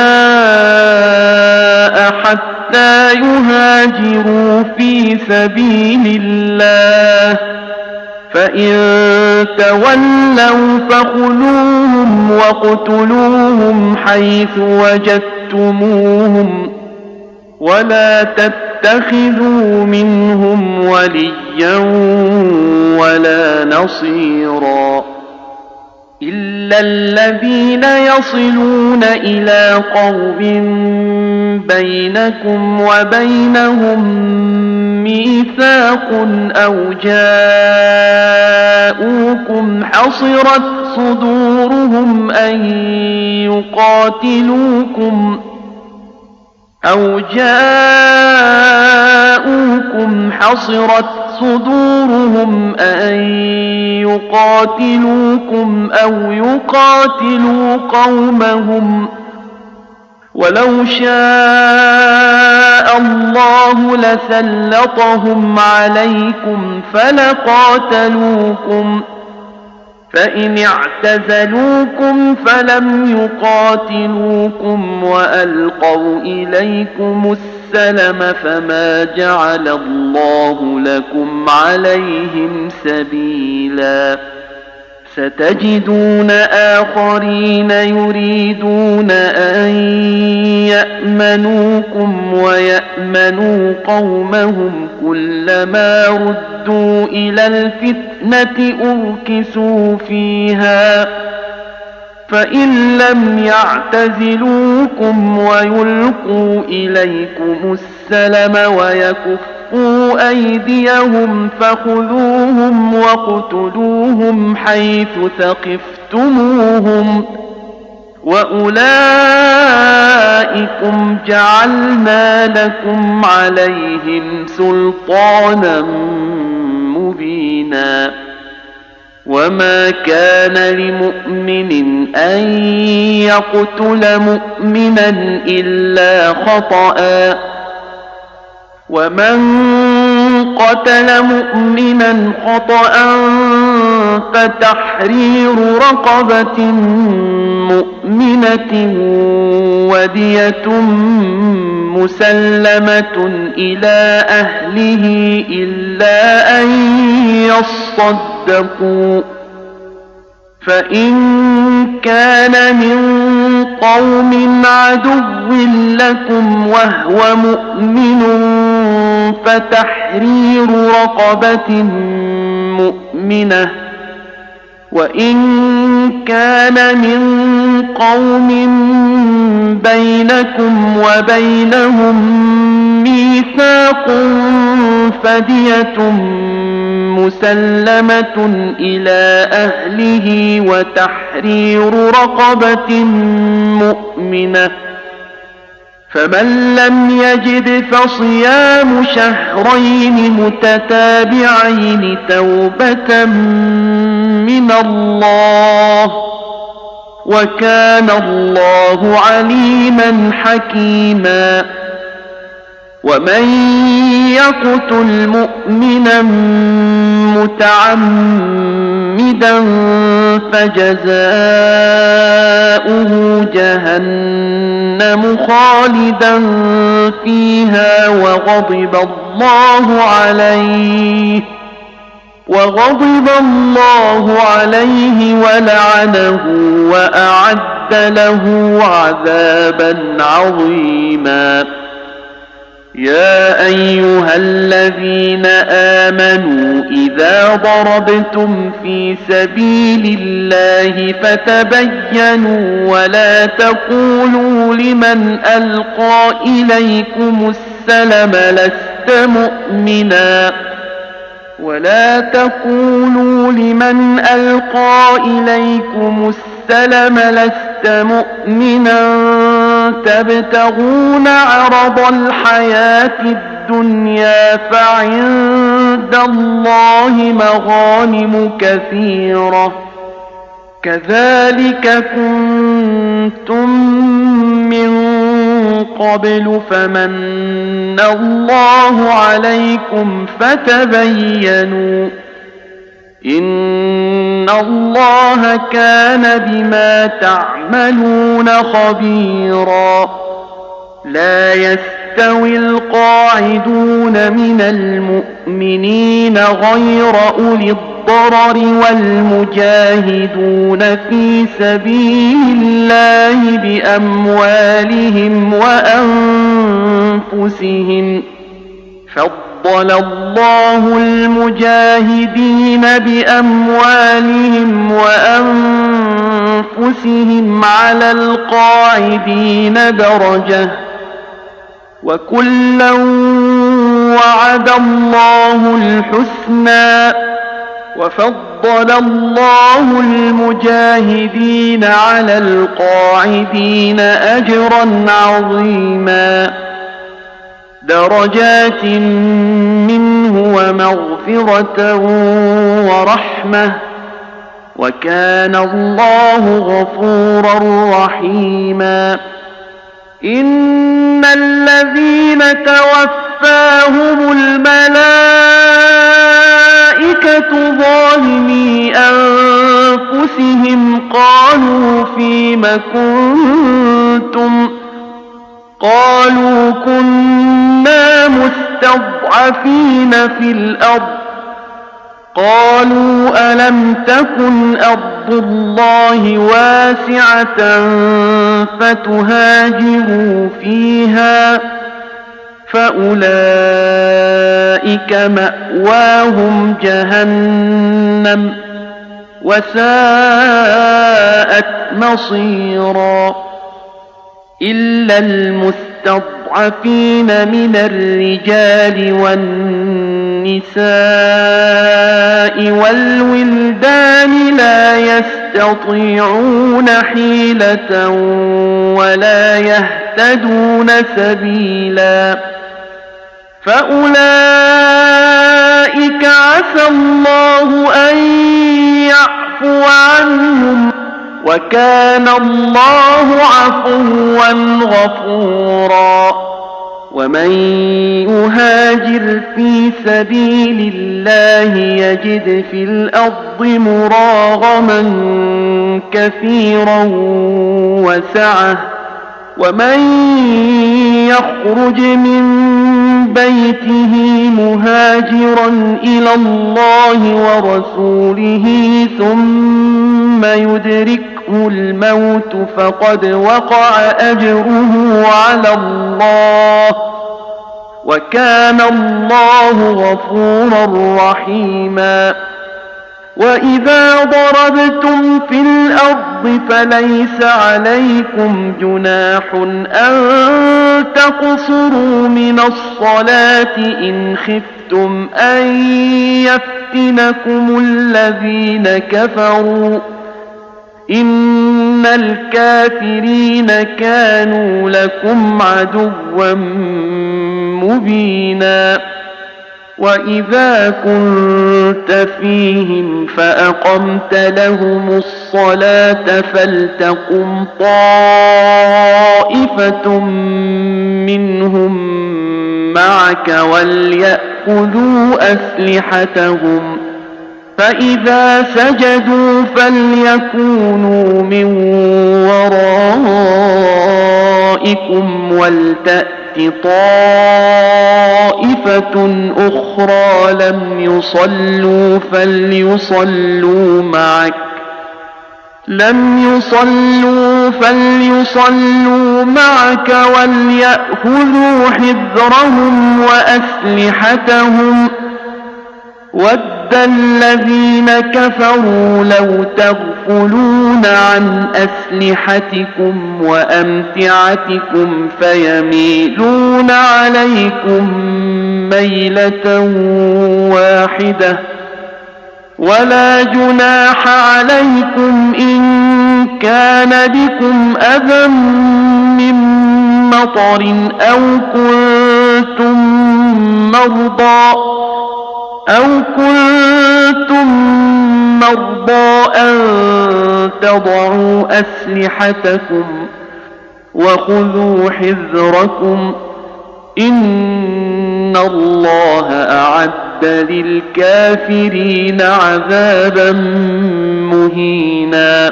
حتى يهاجروا في سبيل الله فإن تولوا فخذوهم واقتلوهم حيث وجدتموهم ولا تتخذوا منهم وليا ولا نصيرا إلا الذين يصلون إلى قوم بينكم وبينهم ميثاق أو جاءوكم حصرت صدورهم أن يقاتلوكم أو يقاتلوا قومهم ولو شاء الله لسلطهم عليكم فلقاتلوكم فإن اعتزلوكم فلم يقاتلوكم وألقوا إليكم السلم فما جعل الله لكم عليهم سبيلا ستجدون آخرين يريدون أن يأمنوكم ويأمنوا قومهم كلما ردوا إلى الفتنة أركسوا فيها فإن لم يعتزلوكم ويلقوا إليكم السلم ويكفوا أيديهم فخذوهم واقتلوهم حيث ثقفتموهم وأولئكم جعلنا لكم عليهم سلطانا مبينا وما كان لمؤمن أن يقتل مؤمنا إلا خطأ ومن قتل مؤمنا خطأ فتحرير رقبة مؤمنة ودية مسلمة إلى أهله إلا أن يصدقوا فإن كان من قوم عدو لكم وهو مؤمن فتحرير رقبة مؤمنة وإن كان من قوم بينكم وبينهم ميثاق فدية مسلمة إلى أهله وتحرير رقبة مؤمنة فمن لم يجد فصيام شهرين متتابعين توبة من الله وكان الله عليما حكيما ومن يقتل مؤمنا متعمدا فجزاؤه جهنم خالدا فيها وغضب الله عليه ولعنه وأعد له عذابا عظيما يا أيها الذين آمنوا إذا ضربتم في سبيل الله فتبينوا ولا تقولوا لمن ألقى إليكم السلم لست مؤمنا تبتغون عرض الحياة الدنيا فعند عند الله مغانم كثيرة كذلك كنتم من قبل فمن الله عليكم فتبينوا إن الله كان بما تعملون خبيرا لا يستوي القاعدون من المؤمنين غير أولي الضرر والمجاهدون في سبيل الله بأموالهم وأنفسهم فضل الله المجاهدين بأموالهم وأنفسهم على القاعدين درجة وكلا وعد الله الحسنى وفضل الله المجاهدين على القاعدين أجرا عظيما درجات منه ومغفرة ورحمة وكان الله غفورا رحيما إن الذين توفاهم الملائكة ظالمي أنفسهم قالوا فيم كنتم قالوا كنا مستضعفين في الأرض قالوا ألم تكن أرض الله واسعة فتهاجروا فيها فأولئك مأواهم جهنم وساءت مصيرا إلا المستضعفين من الرجال والنساء والولدان لا يستطيعون حيلة ولا يهتدون سبيلا فأولئك عسى الله أن يعفو عنهم وكان الله عفوا غفورا ومن يهاجر في سبيل الله يجد في الأرض مراغما كثيرا وسعة ومن يخرج من بيته مهاجرا إلى الله ورسوله ثم يدركه الموت فقد وقع أجره على الله وكان الله غفورا رحيما وإذا ضربتم في الأرض فليس عليكم جناح أن تقصروا من الصلاة إن خفتم أن يفتنكم الذين كفروا إن الكافرين كانوا لكم عدوا مبينا وإذا كنت فيهم فأقمت لهم الصلاة فلتقم طائفة منهم معك وليأخذوا أسلحتهم فإذا سجدوا فليكونوا من ورائكم ولتأت طائفة أخرى لم يصلوا فليصلوا معك وليأخذوا حذرهم وأسلحتهم ود الذين كفروا لو تغفلون عن أسلحتكم وأمتعتكم فيميلون عليكم ميلة واحدة ولا جناح عليكم إن كان بكم أذى من مطر أو كنتم مرضى أو كنتم مرضى أن تضعوا أسلحتكم وخذوا حذركم إن الله أعد للكافرين عذابا مهينا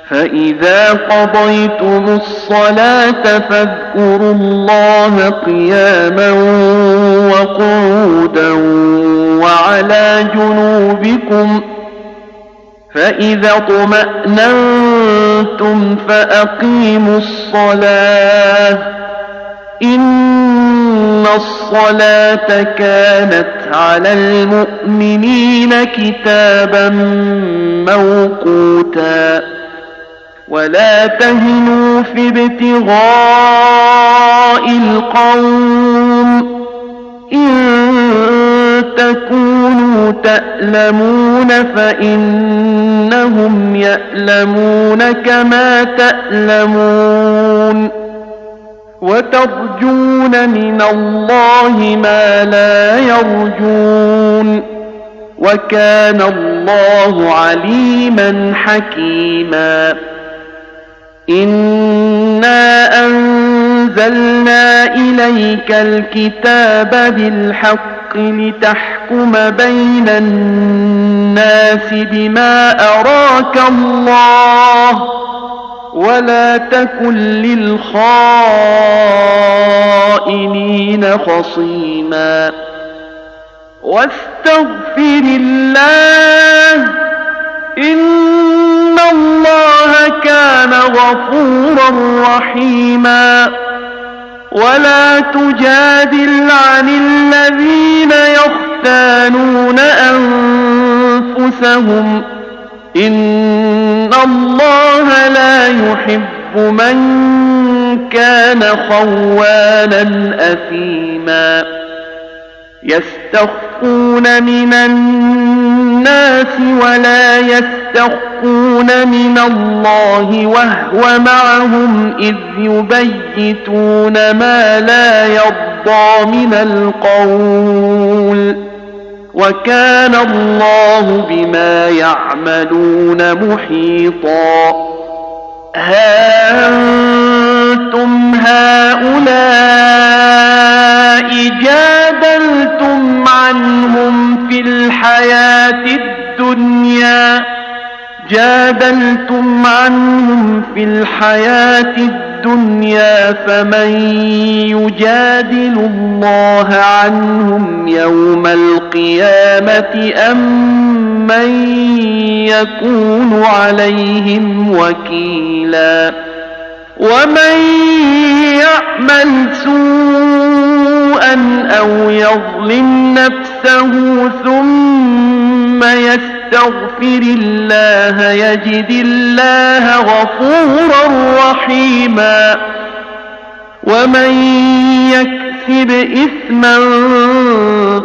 فإذا قضيتم الصلاة فاذكروا الله قياما وقعودا وعلى جنوبكم فإذا اطمأننتم فأقيموا الصلاة إن الصلاة كانت على المؤمنين كتابا موقوتا ولا تهنوا في ابتغاء القوم إن تكونوا تألمون فإنهم يألمون كما تألمون وترجون من الله ما لا يرجون وكان الله عليما حكيما إنا أنزلنا إليك الكتاب بالحق لتحكم بين الناس بما أراك الله ولا تكن للخائنين خصيما واستغفر الله إن الله كان غفورا رحيما ولا تجادل عن الذين يختانون أنفسهم إن الله لا يحب من كان خوانا أثيما يستخفون من الناس ولا يستخفون من الله وهو معهم إذ يبيتون ما لا يرضى من القول وكان الله بما يعملون محيطا ها أنتم هؤلاء جادلتم عنهم في الحياة الدنيا فمن يجادل الله عنهم يوم القيامة أم من يكون عليهم وكيلا ومن يعمل سوءا أو يظلم نفسه ثم يستغفر الله يجد الله غفورا رحيما ومن يكسب إثما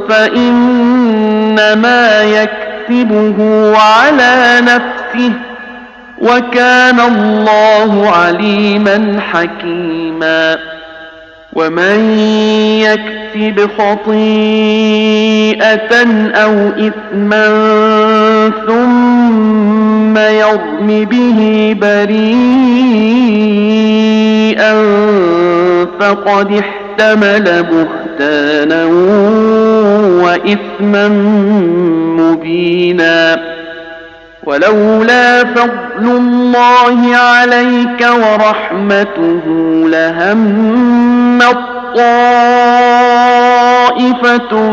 فإنما يكسبه على نفسه وكان الله عليما حكيما ومن يكسب خطيئة أو إثما ثم يرم به بريئا فقد احتمل بهتانا وإثما مبينا ولولا فضل الله عليك ورحمته لهمت طائفة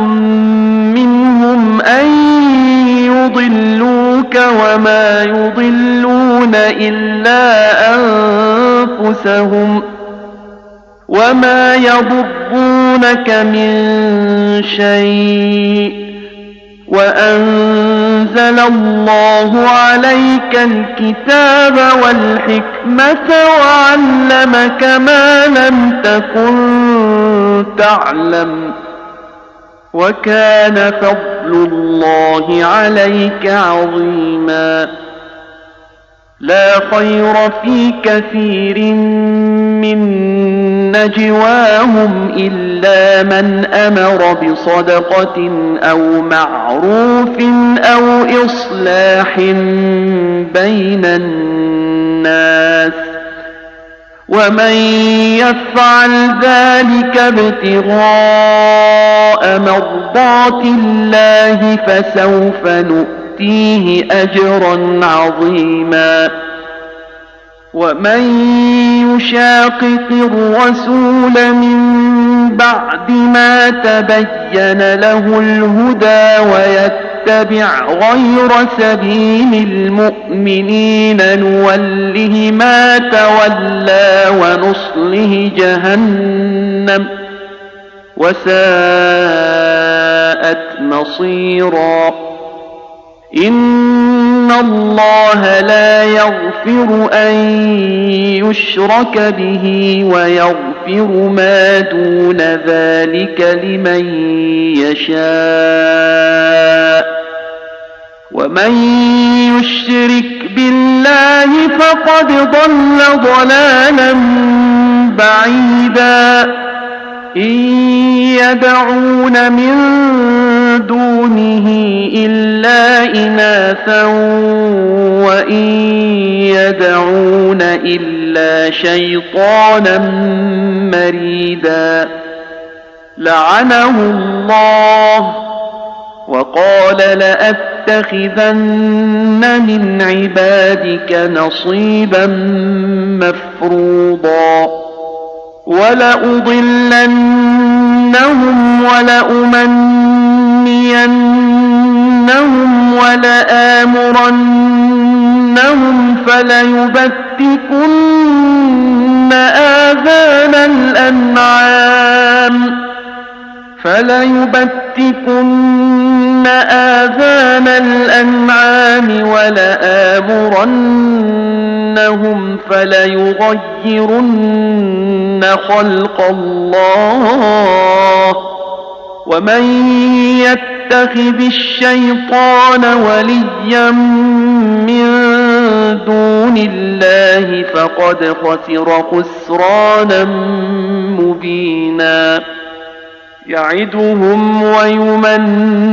منهم أن يضلوك وما يضلون إلا أنفسهم وما يضرونك من شيء وأنزل الله عليك الكتاب والحكمة وعلمك ما لم تكن تعلم وكان فضل الله عليك عظيما لا خير في كثير من نجواهم إلا من أمر بصدقة أو معروف أو إصلاح بين الناس ومن يفعل ذلك ابتغاء مرضات الله فسوف نؤتيه أجرا عظيما ومن يشاقق الرسول من بعد ما تبين له الهدى ويتبع غير سبيل المؤمنين نوله ما تولى ونصله جهنم وساءت مصيرا إن الله لا يغفر أن يشرك به ويغفر ما دون ذلك لمن يشاء ومن يشرك بالله فقد ضل ضلالا بعيدا إن يدعون من دونه إلا إناثا وإن يدعون إلا شيطانا مريدا لعنه الله وقال لأتخذن من عبادك نصيبا مفروضا ولأضلنهم ولأمنينهم ولآمرنهم فليبتكن آذان الأنعام ولآمرنهم فليغيرن خلق الله ومن يتخذ الشيطان وليا من دون الله فقد خسر خسرانا مبينا يعدهم ويمنيهم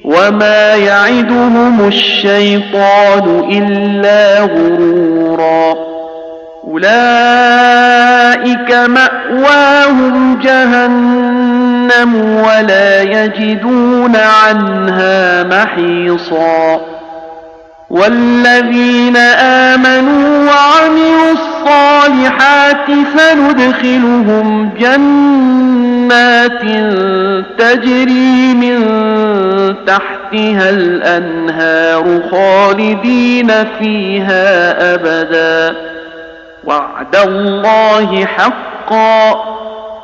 وما يعدهم الشيطان إلا غرورا أولئك مأواهم جهنم ولا يجدون عنها محيصا والذين آمنوا وعملوا الصالحات سندخلهم جنات تجري من تحتها الأنهار خالدين فيها أبدا وعد الله حقا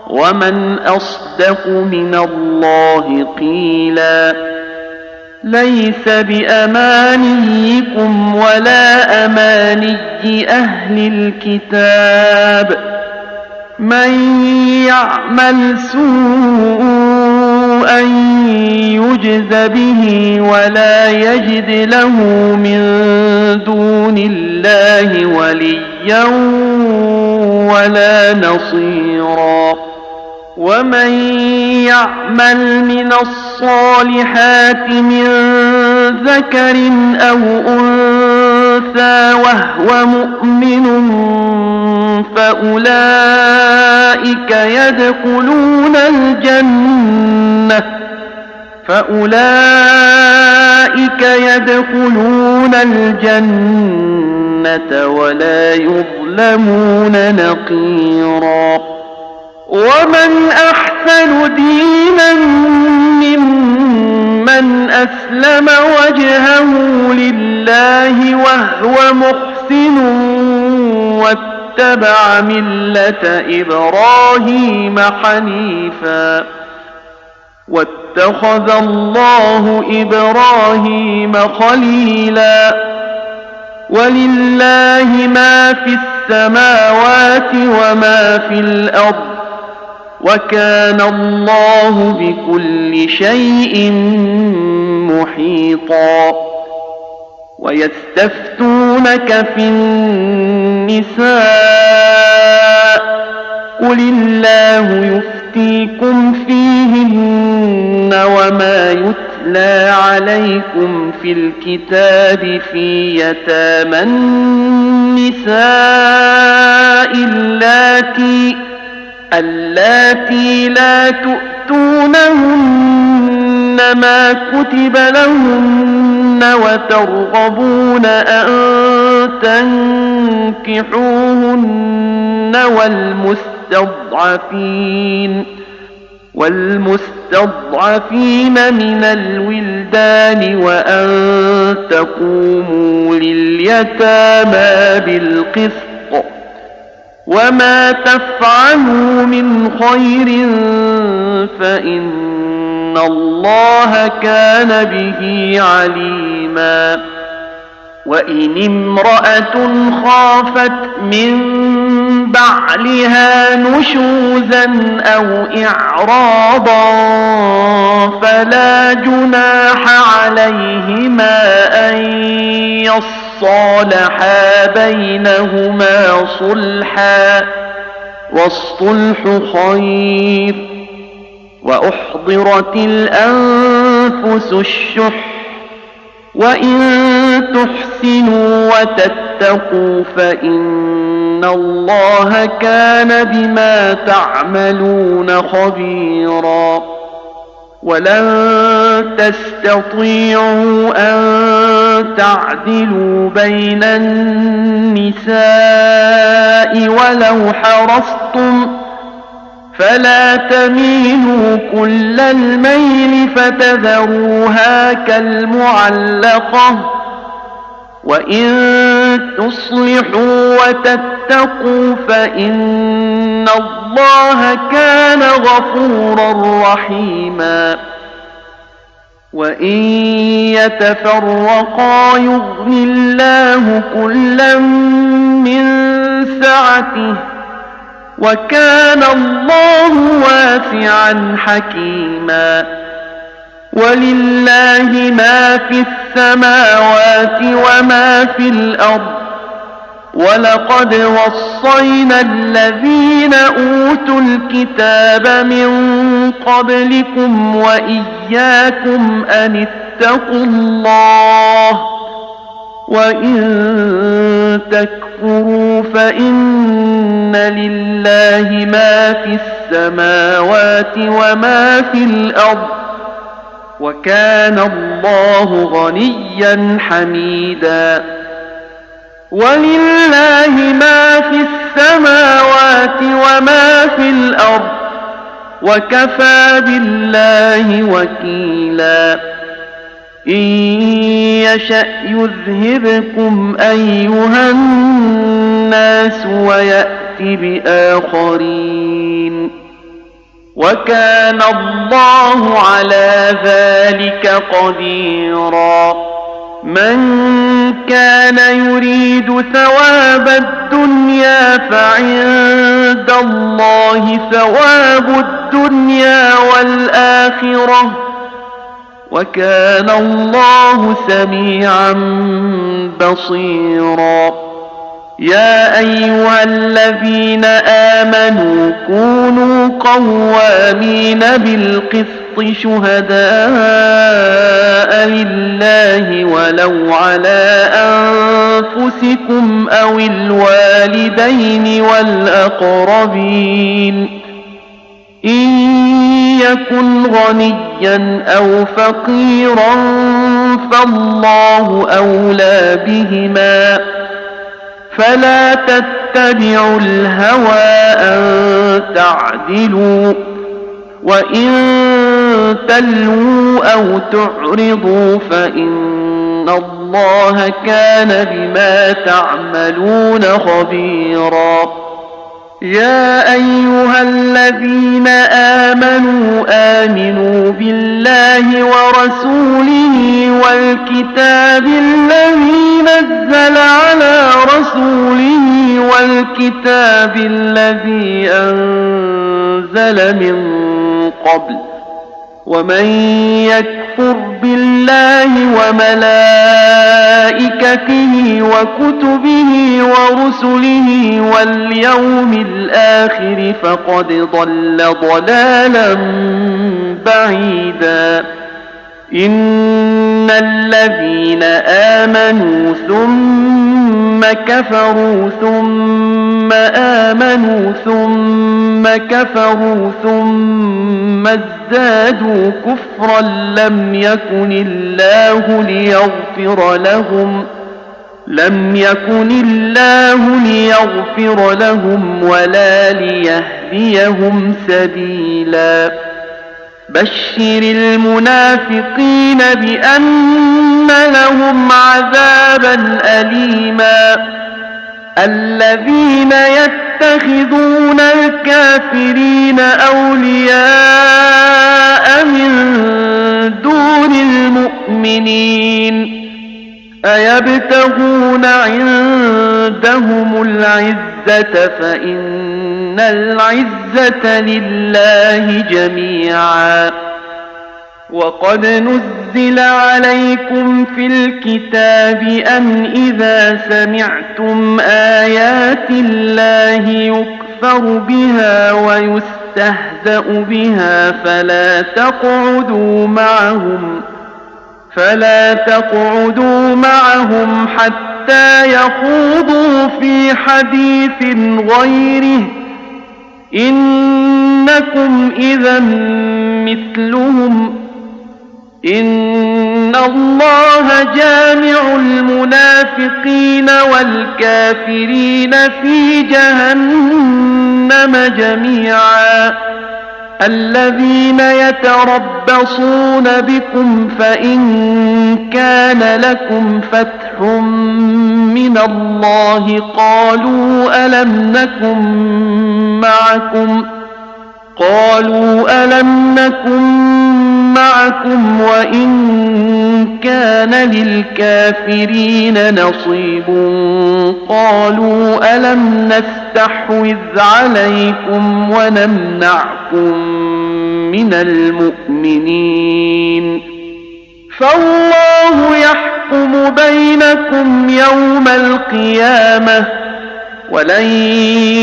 ومن أصدق من الله قيلا ليس بأمانيكم ولا أماني أهل الكتاب من يعمل سوءا يجز به ولا يجد له من دون الله وليا ولا نصيرا ومن يعمل من الصالحات من ذكر أو أنثى وهو مؤمن فأولئك يدخلون الجنة ولا يظلمون نقيرا ومن أحسن دينا ممن أسلم وجهه لله وهو محسن واتبع ملة إبراهيم حنيفا واتخذ الله إبراهيم خليلا ولله ما في السماوات وما في الأرض وكان الله بكل شيء محيطا ويستفتونك في النساء عليكم في الكتاب في يتامى النساء اللاتي لا تؤتونهن ما كتب لهن وترغبون أن تنكحوهن والمستضعفين من الولدان وأن تقوموا لليتامى بالقسط وما تفعلوا من خير فإن الله كان به عليما وإن امرأة خافت من بعلها نشوزا أو إعراضا فلا جناح عليهما أن يصالحا بينهما صلحا والصلح خير وأحضرت الأنفس الشح وإن تحسنوا وتتقوا فإن الله كان بما تعملون خبيرا ولن تستطيعوا أن تعدلوا بين النساء ولو حرصتم فلا تميلوا كل الميل فتذروها كالمعلقة وإن تصلحوا وتتقوا فإن الله كان غفورا رحيما وإن يتفرقا يغن الله كلا من سعته وكان الله واسعا حكيما ولله ما في السماوات وما في الأرض ولقد وصينا الذين أوتوا الكتاب من قبلكم وإياكم أن اتقوا الله وإن تكفروا فإن لله ما في السماوات وما في الأرض وكان الله غنيا حميدا ولله ما في السماوات وما في الأرض وكفى بالله وكيلا إن يشأ يذهبكم أيها الناس ويأت بآخرين وكان الله على ذلك قديرا من كان يريد ثواب الدنيا فعند الله ثواب الدنيا والآخرة وكان الله سميعا بصيرا يا أيها الذين آمنوا كونوا قوامين بالقسط شهداء لله ولو على أنفسكم أو الوالدين والأقربين إن يكن غنيا أو فقيرا فالله أولى بهما فلا تتبعوا الهوى أن تعدلوا وإن تلووا أو تعرضوا فإن الله كان بما تعملون خبيرا يا أيها الذين آمنوا بالله ورسوله والكتاب الذي نزل على رسوله والكتاب الذي أنزل من قبل ومن يكفر بالله وملائكته وكتبه ورسله واليوم الآخر فقد ضل ضلالا بعيدا إن الذين آمنوا ثم كفروا ثم آمنوا ثم كفروا ثم ازدادوا كفرا لم يكن الله ليغفر لهم ولا ليهديهم سبيلا بشر المنافقين بأن لهم عذابا أليما الذين يتخذون الكافرين أولياء من دون المؤمنين أيبتغون عندهم العزة فإن العزة لله جميعا وقد نزل عليكم في الكتاب أن إذا سمعتم آيات الله يكفر بها ويستهزأ بها فلا تقعدوا معهم حتى يخوضوا في حديث غيره إنكم إذا مثلهم إن الله جامع المنافقين والكافرين في جهنم جميعا الذين يتربصون بكم فإن كان لكم فتح من الله قالوا ألم نكن معكم وإن كان للكافرين نصيب قالوا ألم نستحوذ عليكم ونمنعكم من المؤمنين فالله يحكم بينكم يوم القيامة ولن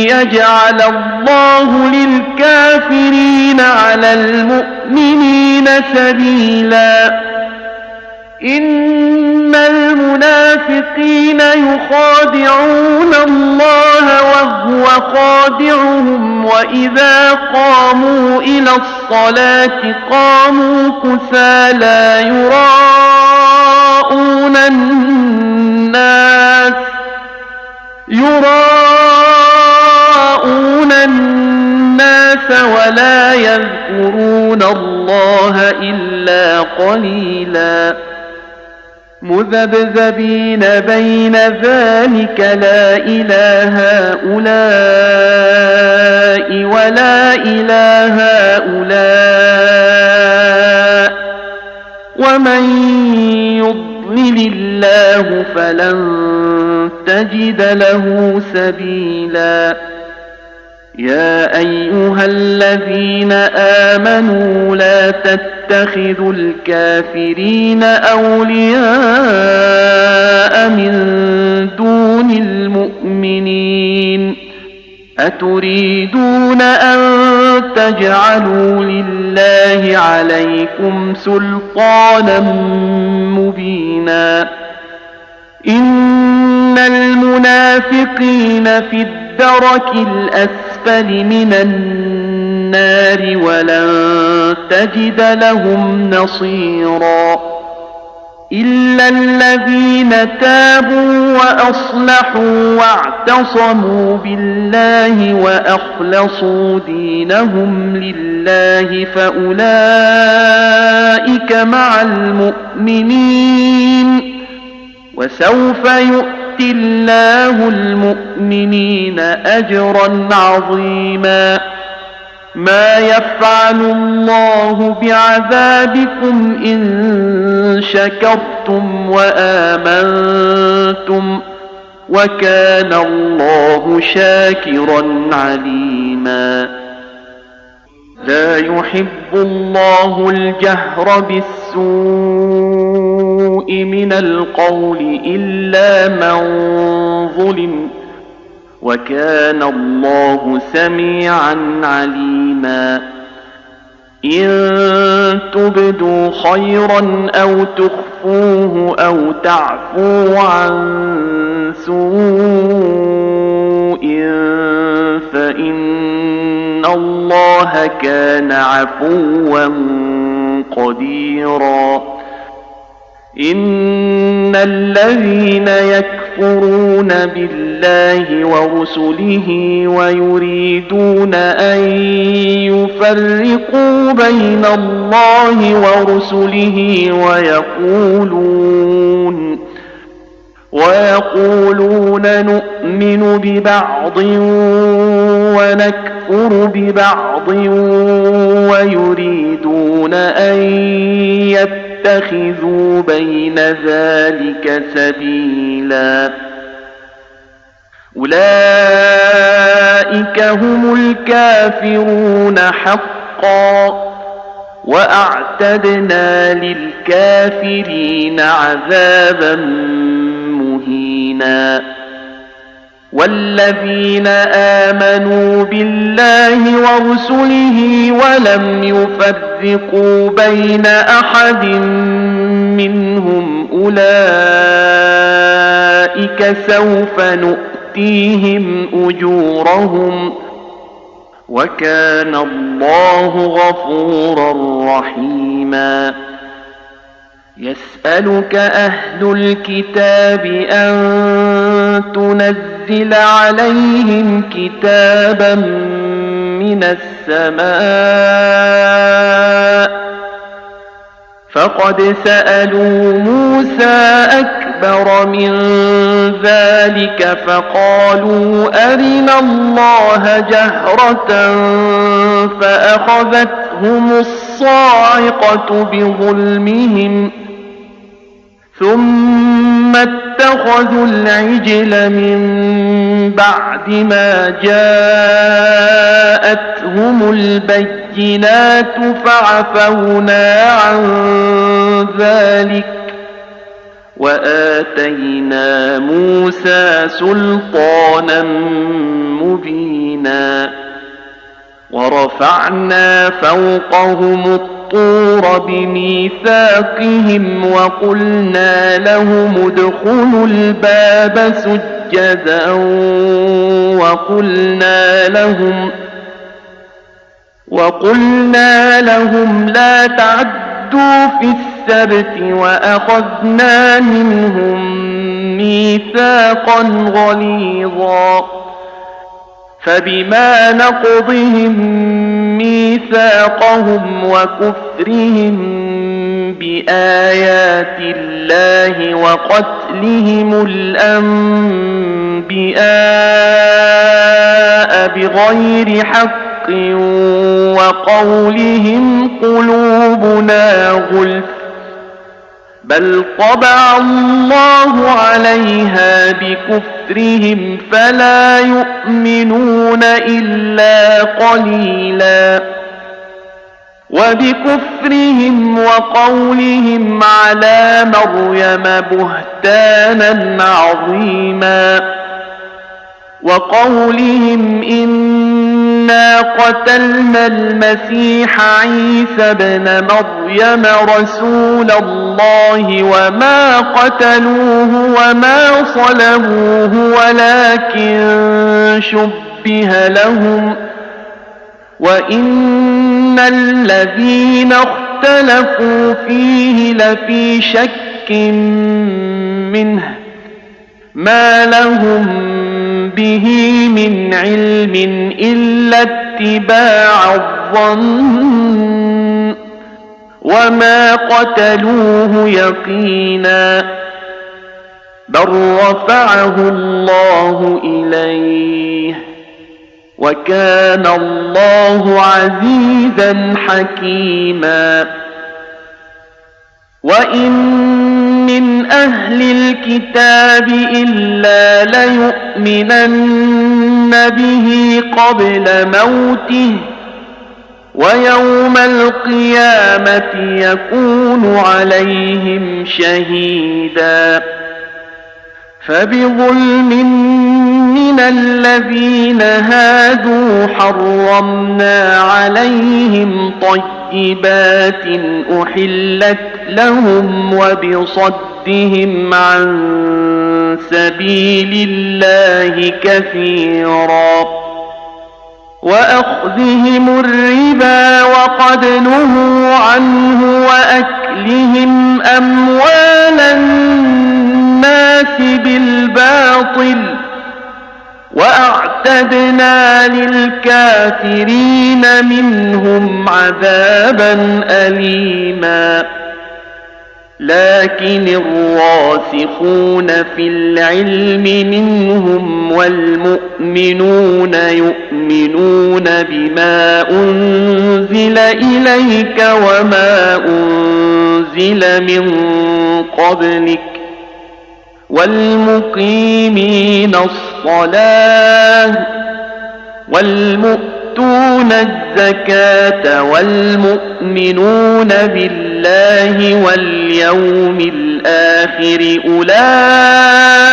يجعل الله للكافرين على المؤمنين سبيلا إن المنافقين يخادعون الله وهو خادعهم وإذا قاموا إلى الصلاة قاموا كسالى يراءون الناس ولا يذكرون الله إلا قليلا مذبذبين بين ذلك لا إله هؤلاء ولا إله هؤلاء ومن يضلل الله فلن تجد له سبيلا يا أيها الذين آمنوا لا تتخذوا الكافرين أولياء من دون المؤمنين أتريدون أن تجعلوا لله عليكم سلطانا مبينا إن المنافقين في الدرك الأسفل من النار ولن تجد لهم نصيرا إلا الذين تابوا وأصلحوا واعتصموا بالله وأخلصوا دينهم لله فأولئك مع المؤمنين وسوف يؤتي الله المؤمنين أجرا عظيما ما يفعل الله بعذابكم إن شكرتم وآمنتم وكان الله شاكرا عليما لا يحب الله الجهر بالسوء من القول إلا من ظلم وكان الله سميعا عليما إن تبدوا خيرا أو تخفوه أو تعفوا عن سوء فإن الله كان عفوا قديرا إن الذين يكفرون بالله ورسله ويريدون أن يفرقوا بين الله ورسله ويقولون نؤمن ببعض ونكفر ببعض ويريدون أن يتخذوا بين ذلك سبيلا أولئك هم الكافرون حقا وأعتدنا للكافرين عذابا مهينا والذين آمنوا بالله ورسله ولم يفرقوا بين أحد منهم أولئك سوف نؤتيهم أجورهم وكان الله غفورا رحيما يسألك أهل الكتاب أن تنزل عليهم كتابا من السماء فقد سألوا موسى أكبر من ذلك فقالوا أرنا الله جهرة فأخذتهم الصاعقة بظلمهم ثم اتخذوا العجل من بعد ما جاءتهم البينات فعفونا عن ذلك وآتينا موسى سلطانا مبينا ورفعنا فوقهم الطور بميثاقهم وقلنا لهم ادخلوا الباب سجدا وقلنا لهم لا تعدوا في السبت وأخذنا منهم ميثاقا غليظا فبما نقضهم ميثاقهم وكفرهم بآيات الله وقتلهم الأنبياء بغير حق وقولهم قلوبنا غلف بل طبع الله عليها بكفرهم فلا يؤمنون إلا قليلا وبكفرهم وقولهم على مريم بهتانا عظيما وقولهم إنا قتلنا المسيح عيسى ابن مريم رسول الله وما قتلوه وما صلبوه ولكن شبه لهم وإن الذين اختلفوا فيه لفي شك منه ما لهم به من علم إلا اتباع الظن وما قتلوه يقينا بل رفعه الله إليه وكان الله عزيزا حكيما وإن من أهل الكتاب إلا ليؤمنن به قبل موته ويوم القيامة يكون عليهم شهيدا فبظلم من الذين هادوا حرمنا عليهم طيبا طيبات أحلت لهم وبصدهم عن سبيل الله كثيرا وأخذهم الربا وقد نهوا عنه وأكلهم أموال الناس بالباطل وأعتدنا للكافرين منهم عذابا أليما لكن الراسخون في العلم منهم والمؤمنون يؤمنون بما أنزل إليك وما أنزل من قبلك والمقيمين الصلاة والمؤتون الزكاة والمؤمنون بالله واليوم الآخر أولئك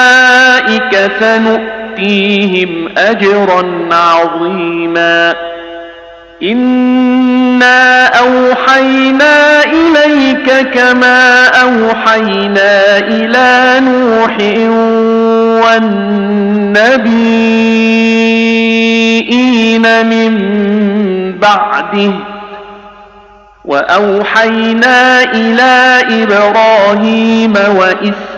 سنؤتيهم أجرا عظيما إنا أوحينا إليك كما أوحينا إلى نوح والنبيين من بعده وأوحينا إلى إبراهيم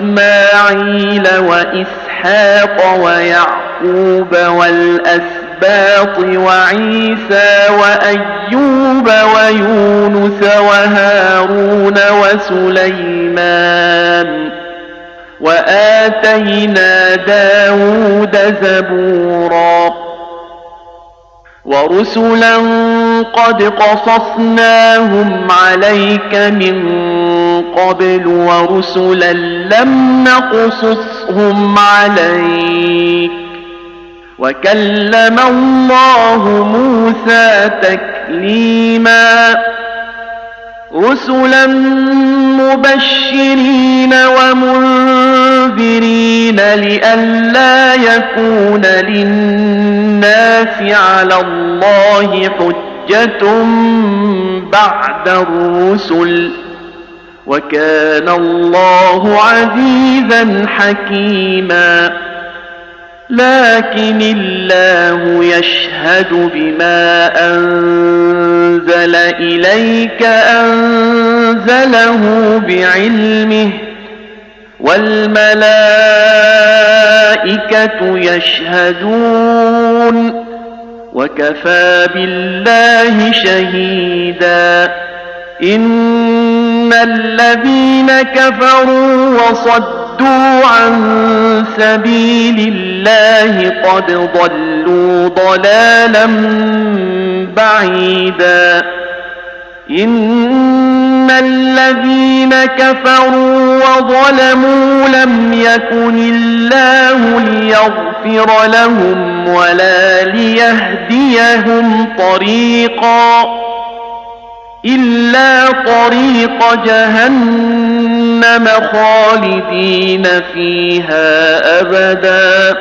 وإسماعيل وإسحاق ويعقوب والأسباط وعيسى وأيوب ويونس وهارون وسليمان وآتينا داود زبورا ورسلا قد قصصناهم عليك من قبل ورسلا لم نقصصهم عليك وكلم الله موسى تكليما رسلا مبشرين ومنذرين لئلا يكون للناس على الله حجة بعد الرسل وكان الله عزيزا حكيما لكن الله يشهد بما أنزل إليك أنزله بعلمه والملائكة يشهدون وكفى بالله شهيدا إن الذين كفروا وصدوا عن سبيل الله قد ضلوا ضلالا بعيدا إن الذين كفروا وظلموا لم يكن الله ليغفر لهم ولا ليهديهم طريقا إلا طريق جهنم خالدين فيها أبدا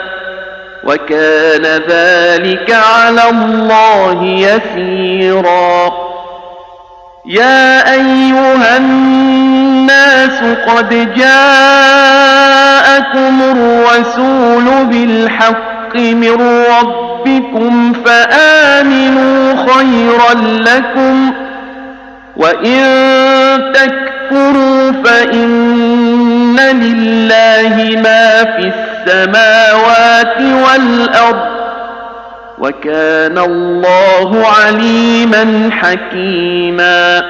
وكان ذلك على الله يسيرا يا أيها الناس قد جاءكم الرسول بالحق من ربكم فآمنوا خيرا لكم وإن تكفروا فإن لله ما في السماوات والأرض وكان الله عليما حكيما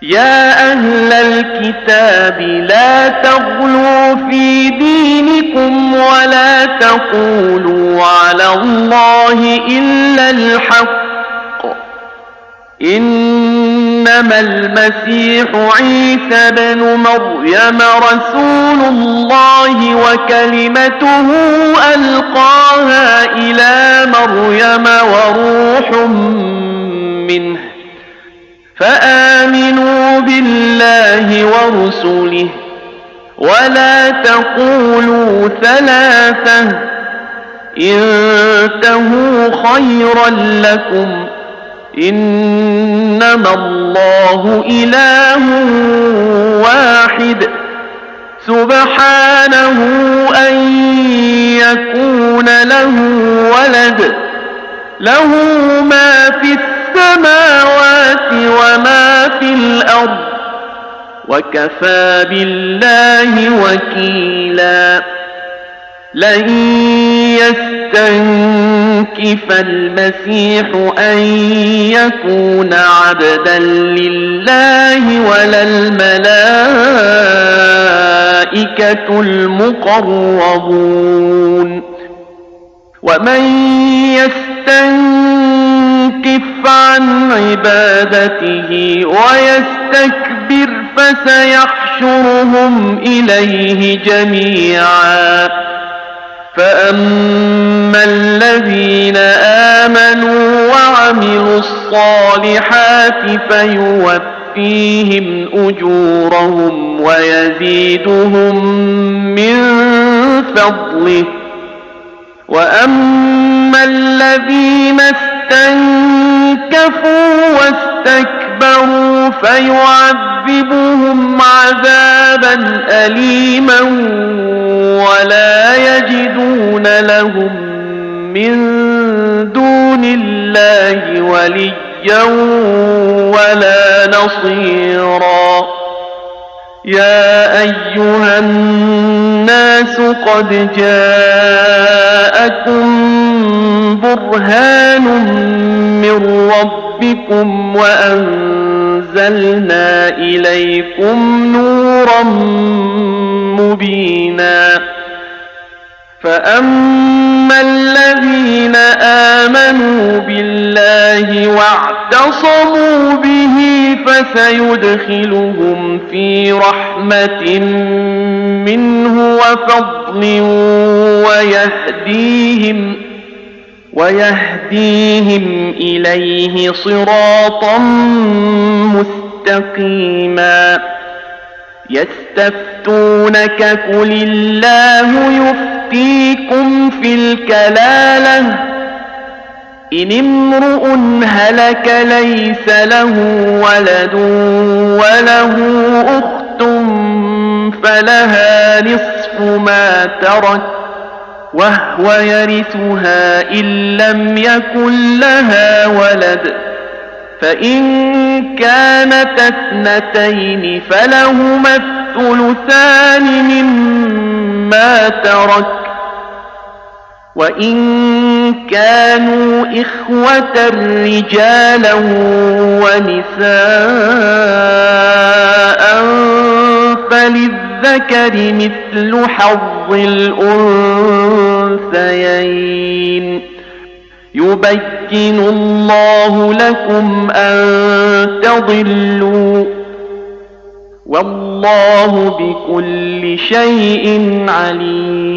يا أهل الكتاب لا تغلوا في دينكم ولا تقولوا على الله إلا الحق إنما المسيح عيسى بن مريم رسول الله وكلمته ألقاها إلى مريم وروح منه فآمنوا بالله ورسله ولا تقولوا ثلاثة انتهوا خيرا لكم إنما الله إله واحد سبحانه أن يكون له ولد له ما في السماوات وما في الأرض وكفى بالله وكيلا لئن يستنكف المسيح أن يكون عبدا لله ولا الملائكة المقربون ومن يستنكف عن عبادته ويستكبر فسيحشرهم إليه جميعا فأما الذين آمنوا وعملوا الصالحات فيوفيهم أجورهم ويزيدهم من فضله وأما الذين استنكفوا واستكبروا فيعذبهم عذابا أليما ولا يجدون لهم من دون الله وليا ولا نصيرا يا أيها الناس قد جاءكم برهان من ربكم وأنزلنا إليكم نورا مبينا فأما الذين آمنوا بالله واعتصموا به فسيدخلهم في رحمة منه وفضل ويهديهم إليه صراطا مستقيما يستفتونك قل الله يفتيكم في الكلالة إن امرؤ هلك ليس له ولد وله أخت فلها نصف ما ترك وهو يرثها إن لم يكن لها ولد فإن كانت اثنتين فلهما الثلثان مما ترك وإن كانوا إخوة رجالا ونساء فللذكر مثل حظ الأنثيين يبين الله لكم أن تضلوا والله بكل شيء عليم